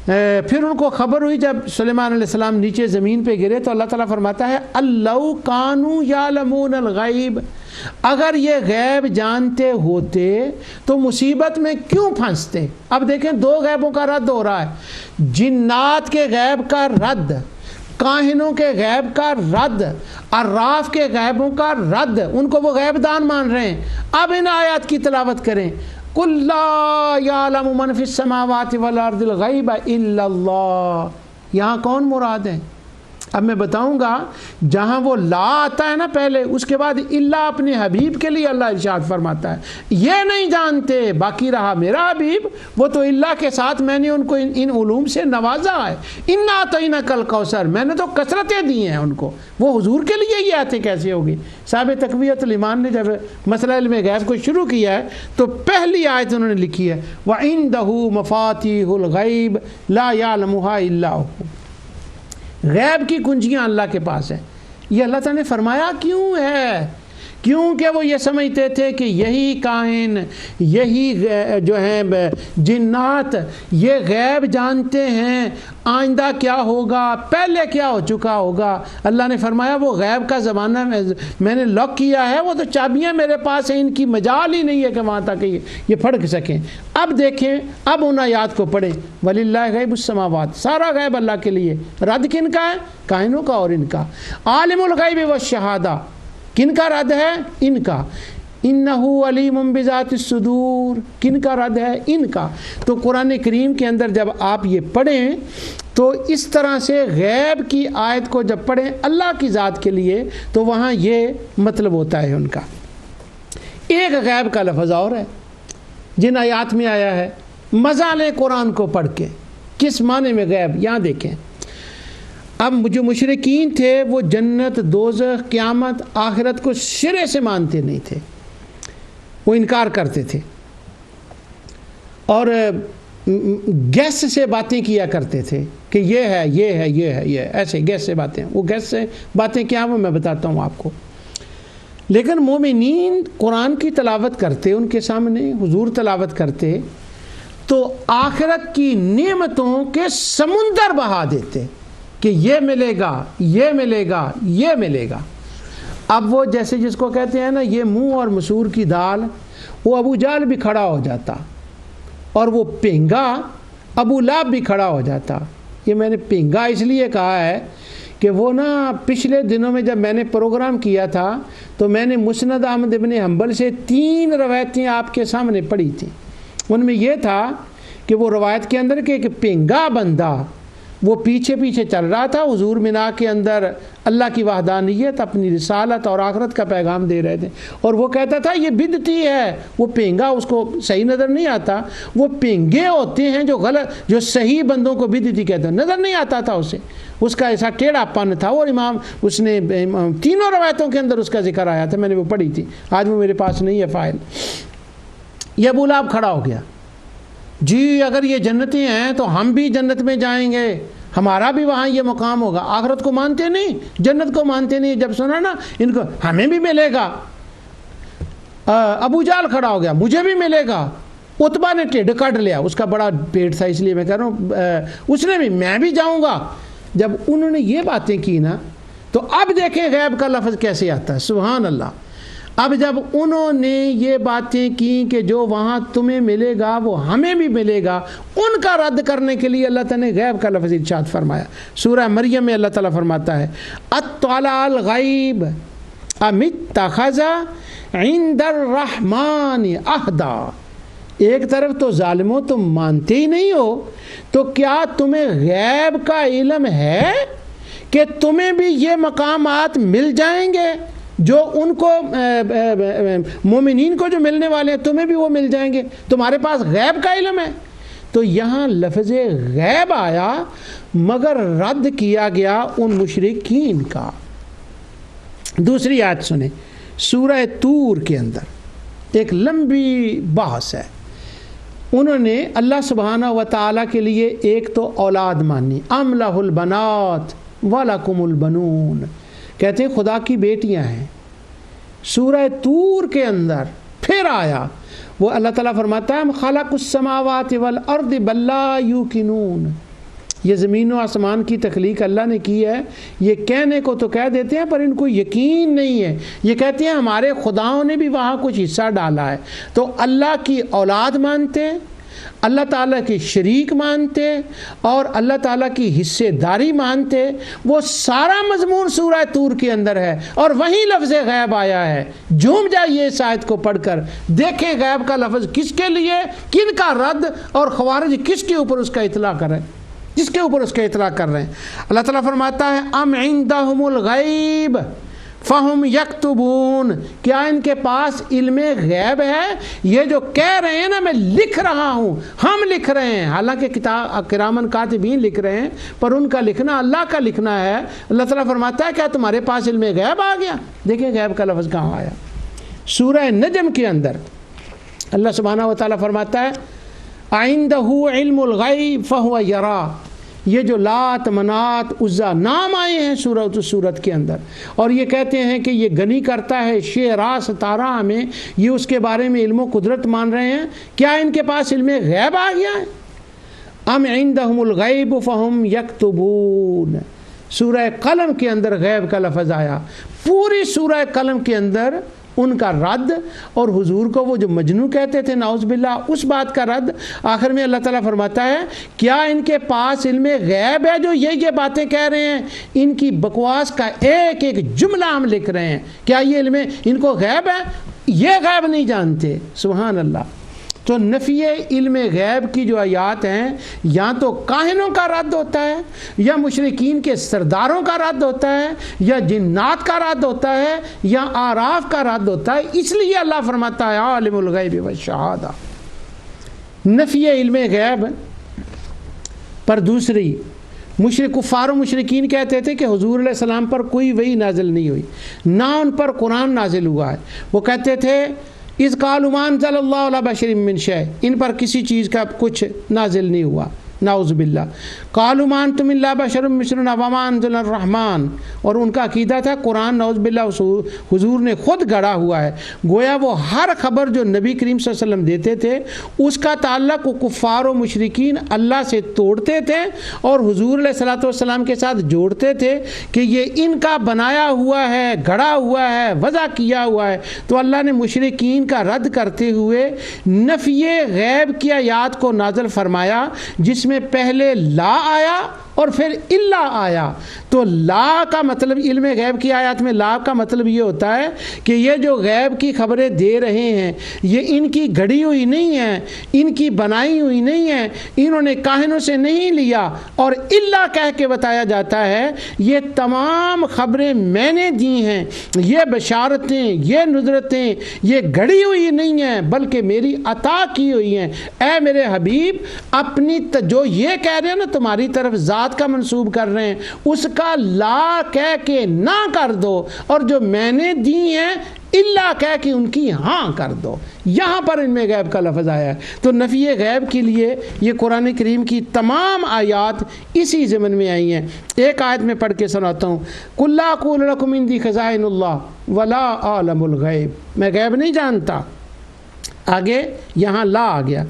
پھر ان کو خبر ہوئی جب سلیمان علیہ السلام نیچے زمین پہ گرے، تو اللہ تعالیٰ فرماتا ہے اللو کانوا یعلمون الغیب، اگر یہ غیب جانتے ہوتے تو مصیبت میں کیوں پھنستے؟ اب دیکھیں دو غیبوں کا رد ہو رہا ہے، جنات کے غیب کا رد، کاہنوں کے غیب کا رد، عراف کے غیبوں کا رد، ان کو وہ غیب دان مان رہے ہیں۔ اب ان آیات کی تلاوت کریں قُلْ لَا يَعْلَمُ مَنْ فِي السَّمَاوَاتِ وَالْأَرْضِ الْغَيْبَ إِلَّا اللَّهُ، یہاں کون مراد ہے؟ اب میں بتاؤں گا، جہاں وہ لا آتا ہے نا پہلے، اس کے بعد اللہ اپنے حبیب کے لیے اللہ ارشاد فرماتا ہے یہ نہیں جانتے، باقی رہا میرا حبیب، وہ تو اللہ کے ساتھ میں نے ان کو ان علوم سے نوازا ہے۔ اِنَّا أَعْطَيْنَاكَ الْكَوْثَرَ، میں نے تو کثرتیں دی ہیں ان کو، وہ حضور کے لیے یہ آتے کیسے ہوگی؟ صاحب تقویۃ الایمان نے جب مسئلہ علم غیب کو شروع کیا ہے تو پہلی آیت انہوں نے لکھی ہے وَعِندَهُ مَفَاتِيحُ الْغَيْبِ لَا يَعْلَمُهَا إِلَّا هُوَ، غیب کی کنجیاں اللہ کے پاس ہیں۔ یہ اللہ تعالیٰ نے فرمایا کیوں ہے؟ کیونکہ وہ یہ سمجھتے تھے کہ یہی کائن، یہی جو ہیں جنات، یہ غیب جانتے ہیں، آئندہ کیا ہوگا، پہلے کیا ہو چکا ہوگا۔ اللہ نے فرمایا وہ غیب کا زمانہ میں نے لاک کیا ہے، وہ تو چابیاں میرے پاس ہیں، ان کی مجال ہی نہیں ہے کہ وہاں تک یہ پھڑک سکیں۔ اب دیکھیں، اب ان آیات کو پڑھیں، وَلِلَّهِ غیب السماوات، سارا غیب اللہ کے لیے۔ رد کن کا ہے؟ کائنوں کا اور ان کا۔ عالم الغیب والشہادہ، کن کا رد ہے؟ ان کا۔ انہ علیم بذات الصدور، کن کا رد ہے؟ ان کا۔ تو قرآن کریم کے اندر جب آپ یہ پڑھیں تو اس طرح سے غیب کی آیت کو جب پڑھیں اللہ کی ذات کے لیے تو وہاں یہ مطلب ہوتا ہے ان کا۔ ایک غیب کا لفظ اور ہے جن آیات میں آیا ہے، مزہ لیں قرآن کو پڑھ کے، کس معنی میں غیب؟ یہاں دیکھیں، اب جو مشرکین تھے وہ جنت، دوزخ، قیامت، آخرت کو سرے سے مانتے نہیں تھے، وہ انکار کرتے تھے اور گیس سے باتیں کیا کرتے تھے کہ یہ ہے، یہ ہے، یہ ہے، یہ ہے، ایسے گیس سے باتیں۔ وہ گیس سے باتیں کیا وہ میں بتاتا ہوں آپ کو۔ لیکن مومنین قرآن کی تلاوت کرتے، ان کے سامنے حضور تلاوت کرتے تو آخرت کی نعمتوں کے سمندر بہا دیتے کہ یہ ملے گا، یہ ملے گا، یہ ملے گا۔ اب وہ جیسے جس کو کہتے ہیں نا یہ منہ اور مسور کی دال، وہ ابو جہل بھی کھڑا ہو جاتا اور وہ پینگا ابو لہب بھی کھڑا ہو جاتا۔ یہ میں نے پینگا اس لیے کہا ہے کہ وہ نا پچھلے دنوں میں جب میں نے پروگرام کیا تھا تو میں نے مسند احمد ابن حنبل سے 3 روایتیں آپ کے سامنے پڑھی تھیں۔ ان میں یہ تھا کہ وہ روایت کے اندر کہ ایک پینگا بندہ وہ پیچھے پیچھے چل رہا تھا، حضور مینا کے اندر اللہ کی وحدانیت، اپنی رسالت اور آخرت کا پیغام دے رہے تھے، اور وہ کہتا تھا یہ بدعتی ہے۔ وہ پینگا اس کو صحیح نظر نہیں آتا، وہ پینگے ہوتے ہیں جو غلط، جو صحیح بندوں کو بدعتی کہتے ہیں، نظر نہیں آتا تھا اسے، اس کا ایسا ٹیڑھا پن تھا۔ اور امام اس نے 3 روایتوں کے اندر اس کا ذکر آیا تھا، میں نے وہ پڑھی تھی، آج وہ میرے پاس نہیں ہے فائل۔ یہ ابو لہب کھڑا ہو گیا، جی اگر یہ جنتی ہیں تو ہم بھی جنت میں جائیں گے، ہمارا بھی وہاں یہ مقام ہوگا۔ آخرت کو مانتے نہیں، جنت کو مانتے نہیں۔ جب سنا نا ان کو ہمیں بھی ملے گا، ابو جہل کھڑا ہو گیا، مجھے بھی ملے گا۔ عتبہ نے ٹھڈ کاٹ لیا، اس کا بڑا پیٹ تھا اس لیے میں کہہ رہا ہوں، اس نے بھی، میں بھی جاؤں گا۔ جب انہوں نے یہ باتیں کی نا تو اب دیکھیں غیب کا لفظ کیسے آتا ہے، سبحان اللہ۔ اب جب انہوں نے یہ باتیں کی کہ جو وہاں تمہیں ملے گا وہ ہمیں بھی ملے گا، ان کا رد کرنے کے لیے اللہ تعالیٰ نے غیب کا لفظ ارشاد فرمایا۔ سورہ مریم میں اللہ تعالیٰ فرماتا ہے اطلع الغیب ام اتخذ عند الرحمن عہدا۔ ایک طرف تو ظالموں تم مانتے ہی نہیں ہو، تو کیا تمہیں غیب کا علم ہے کہ تمہیں بھی یہ مقامات مل جائیں گے جو ان کو مومنین کو جو ملنے والے ہیں، تمہیں بھی وہ مل جائیں گے؟ تمہارے پاس غیب کا علم ہے؟ تو یہاں لفظ غیب آیا مگر رد کیا گیا ان مشرکین کا۔ دوسری آیت سنیں، سورہ طور کے اندر ایک لمبی بحث ہے۔ انہوں نے اللہ سبحانہ و تعالیٰ کے لیے ایک تو اولاد مانی، ام لہ البنات ولکم البنون، کہتے ہیں خدا کی بیٹیاں ہیں۔ سورہ طور کے اندر پھر آیا، وہ اللہ تعالیٰ فرماتا ہے خلق السماوات والارض بل لا یوقنون، یہ زمین و آسمان کی تخلیق اللہ نے کی ہے، یہ کہنے کو تو کہہ دیتے ہیں پر ان کو یقین نہیں ہے۔ یہ کہتے ہیں ہمارے خداؤں نے بھی وہاں کچھ حصہ ڈالا ہے۔ تو اللہ کی اولاد مانتے، اللہ تعالیٰ کی شریک مانتے اور اللہ تعالیٰ کی حصے داری مانتے، وہ سارا مضمون سورہ طور کے اندر ہے اور وہیں لفظ غیب آیا ہے۔ جھوم جائیے اس آیت کو پڑھ کر، دیکھیں غیب کا لفظ کس کے لیے، کن کا رد، اور خوارج کس کے اوپر اس کا اطلاق کر رہے ہیں، جس کے اوپر اس کا اطلاق کر رہے ہیں۔ اللہ تعالیٰ فرماتا ہے ام عندہم الغیب فہم یکتبون، کیا ان کے پاس علم غیب ہے؟ یہ جو کہہ رہے ہیں نا میں لکھ رہا ہوں، ہم لکھ رہے ہیں، حالانکہ کتاب کرامن کاتبین لکھ رہے ہیں پر ان کا لکھنا اللہ کا لکھنا ہے۔ اللہ تعالیٰ فرماتا ہے کیا تمہارے پاس علم غیب آ گیا؟ دیکھیں غیب کا لفظ کہاں آیا، سورہ نجم کے اندر اللہ سبحانہ و تعالیٰ فرماتا ہے عندہ علم الغیب فہو یرا، یہ جو لات منات عزا نام آئے ہیں سورت کے اندر، اور یہ کہتے ہیں کہ یہ غنی کرتا ہے شعرا ستارہ ہمیں، یہ اس کے بارے میں علم و قدرت مان رہے ہیں، کیا ان کے پاس علم غیب آ گیا ہے؟ ام عندہم الغیب فہم یکتبون، سورہ قلم کے اندر غیب کا لفظ آیا، پوری سورہ قلم کے اندر ان کا رد، اور حضور کو وہ جو مجنون کہتے تھے نعوذ باللہ اس بات کا رد۔ آخر میں اللہ تعالیٰ فرماتا ہے کیا ان کے پاس علم غیب ہے جو یہ باتیں کہہ رہے ہیں؟ ان کی بکواس کا ایک ایک جملہ ہم لکھ رہے ہیں، کیا یہ علم ان کو غیب ہے؟ یہ غیب نہیں جانتے، سبحان اللہ۔ تو نفی علم غیب کی جو آیات ہیں، یا تو کاہنوں کا رد ہوتا ہے، یا مشرکین کے سرداروں کا رد ہوتا ہے، یا جنات کا رد ہوتا ہے، یا آراف کا رد ہوتا ہے۔ اس لیے اللہ فرماتا ہے عالم الغیب والشہادہ، نفی علم غیب پر۔ دوسری، کفار و مشرکین کہتے تھے کہ حضور علیہ السلام پر کوئی وحی نازل نہیں ہوئی، نہ ان پر قرآن نازل ہوا ہے۔ وہ کہتے تھے اذ قالوا ما انزل اللہ علی بشر من شیء، ان پر کسی چیز کا کچھ نازل نہیں ہوا، نعوذ باللہ۔ قالوا ما انتم الا بشر مثلنا وما انزل الرحمن، اور ان کا عقیدہ تھا قرآن نعوذ باللہ حضور نے خود گڑھا ہوا ہے، گویا وہ ہر خبر جو نبی کریم صلی اللہ علیہ وسلم دیتے تھے اس کا تعلق وہ کفار و مشرکین اللہ سے توڑتے تھے اور حضور علیہ الصلوۃ والسلام کے ساتھ جوڑتے تھے کہ یہ ان کا بنایا ہوا ہے، گڑھا ہوا ہے، وضع کیا ہوا ہے۔ تو اللہ نے مشرکین کا رد کرتے ہوئے نفی غیب کی آیات کو نازل فرمایا، جس میں پہلے لا آیا اور پھر اللہ آیا۔ تو لا کا مطلب علم غیب کی آیات میں لا کا مطلب یہ ہوتا ہے کہ یہ جو غیب کی خبریں دے رہے ہیں یہ ان کی گھڑی ہوئی نہیں ہیں، ان کی بنائی ہوئی نہیں ہیں، انہوں نے کاہنوں سے نہیں لیا، اور اللہ کہہ کے بتایا جاتا ہے یہ تمام خبریں میں نے دی ہیں، یہ بشارتیں، یہ نظرتیں یہ گھڑی ہوئی نہیں ہیں بلکہ میری عطا کی ہوئی ہیں۔ اے میرے حبیب، اپنی جو یہ کہہ رہے ہیں نا تمہاری طرف ذات کا منسوب کر رہے ہیں اس کا لا کہہ کے نہ کر دو، اور جو میں نے دی ہیں اللہ کہہ کے ان کی ہاں کر دو۔ یہاں پر ان میں غیب کا لفظ آیا ہے۔ تو نفی غیب کے لیے یہ قرآن کریم کی تمام آیات اسی ضمن میں آئی ہیں۔ ایک آیت میں پڑھ کے سناتا ہوں، قُلْ لَا أَقُولُ لَكُمْ عِنْدِي خَزَائِنُ اللَّهِ وَلَا أَعْلَمُ الْغَيْبَ، میں غیب نہیں جانتا۔ آگے یہاں لا آ گیا،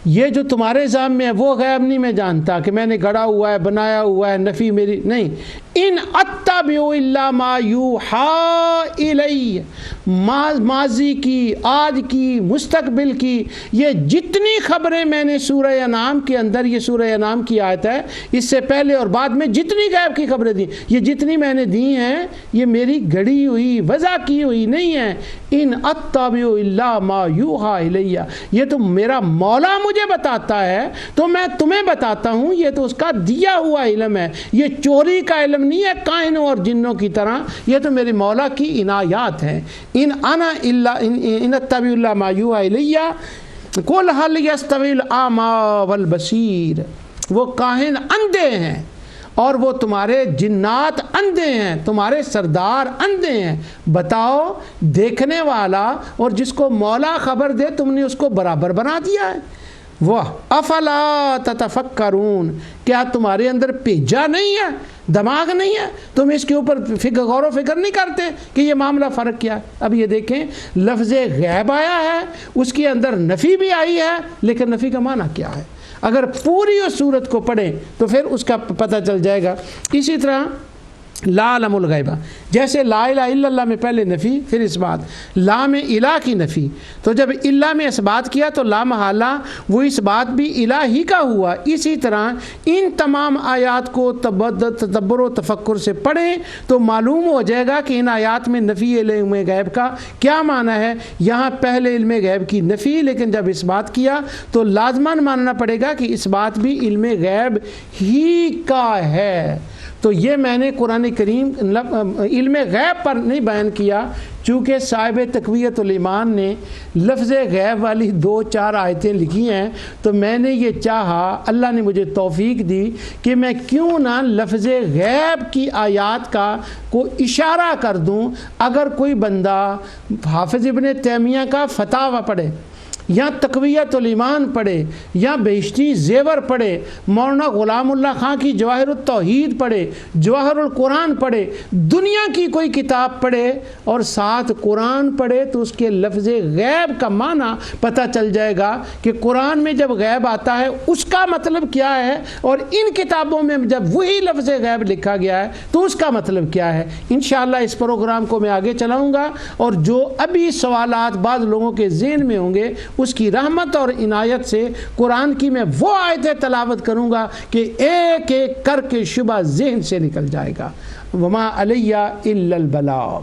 یہ جو تمہارے ذہن میں ہے وہ غیب نہیں میں جانتا کہ میں نے گڑھا ہوا ہے، بنایا ہوا ہے، نفی میری نہیں۔ ان اتبع الا ما یوحی الی، ماضی کی، آج کی، مستقبل کی، یہ جتنی خبریں میں نے سورہ انعام کے اندر، یہ سورہ انعام کی آیت ہے، اس سے پہلے اور بعد میں جتنی غیب کی خبریں دی یہ جتنی میں نے دی ہیں یہ میری گھڑی ہوئی وضع کی ہوئی نہیں ہے۔ ان اتبع الا ما یوحی الی، یہ تو میرا مولا مجھے بتاتا ہے تو میں تمہیں بتاتا ہوں، یہ تو اس کا دیا ہوا علم ہے، یہ چوری کا علم نہیں ہے کائنوں اور جنوں کی طرح، یہ تو میرے مولا کی عنایات ہیں۔ ان اتبع الا ما یوحی الی قل هل یستوی الاعمی والبصیر، وہ کاہن اندھے ہیں اور وہ تمہارے جنات اندھے ہیں، تمہارے سردار اندھے ہیں، بتاؤ دیکھنے والا اور جس کو مولا خبر دے تم نے اس کو برابر بنا دیا ہے۔ وہ افلا تتفکرون، کیا تمہارے اندر پیجا نہیں ہے، دماغ نہیں ہے، تم اس کے اوپر غور و فکر نہیں کرتے کہ یہ معاملہ فرق کیا ہے؟ اب یہ دیکھیں لفظ غیب آیا ہے، اس کے اندر نفی بھی آئی ہے، لیکن نفی کا معنی کیا ہے؟ اگر پوری اس صورت کو پڑھیں تو پھر اس کا پتہ چل جائے گا۔ اسی طرح لا علم الغیبہ، جیسے لا الہ الا اللہ میں پہلے نفی پھر اس بات، لا میں الہ کی نفی، تو جب اللہ میں اس بات کیا تو لا محالہ وہ اس بات بھی الہ ہی کا ہوا۔ اسی طرح ان تمام آیات کو تدبر و تفکر سے پڑھیں تو معلوم ہو جائے گا کہ ان آیات میں نفی علم غیب کا کیا معنی ہے۔ یہاں پہلے علم غیب کی نفی، لیکن جب اس بات کیا تو لازماً ماننا پڑے گا کہ اس بات بھی علم غیب ہی کا ہے۔ تو یہ میں نے قرآن کریم علم غیب پر نہیں بیان کیا، چونکہ صاحب تقویت الایمان نے لفظ غیب والی 2-4 آیتیں لکھی ہیں، تو میں نے یہ چاہا، اللہ نے مجھے توفیق دی کہ میں کیوں نہ لفظ غیب کی آیات کا کو اشارہ کر دوں۔ اگر کوئی بندہ حافظ ابن تیمیہ کا فتاوی پڑھے یا تقویۃ الایمان پڑھے یا بہشتی زیور پڑھے، مولانا غلام اللہ خان کی جواہر التوحید پڑھے، جواہر القرآن پڑھے، دنیا کی کوئی کتاب پڑھے اور ساتھ قرآن پڑھے، تو اس کے لفظ غیب کا معنی پتہ چل جائے گا کہ قرآن میں جب غیب آتا ہے اس کا مطلب کیا ہے، اور ان کتابوں میں جب وہی لفظ غیب لکھا گیا ہے تو اس کا مطلب کیا ہے۔ انشاءاللہ اس پروگرام کو میں آگے چلاؤں گا، اور جو ابھی سوالات بعض لوگوں کے ذہن میں ہوں گے اس کی رحمت اور عنایت سے قرآن کی میں وہ آیتیں تلاوت کروں گا کہ ایک ایک کر کے شبہ ذہن سے نکل جائے گا۔ وما علیہ الا البلاغ۔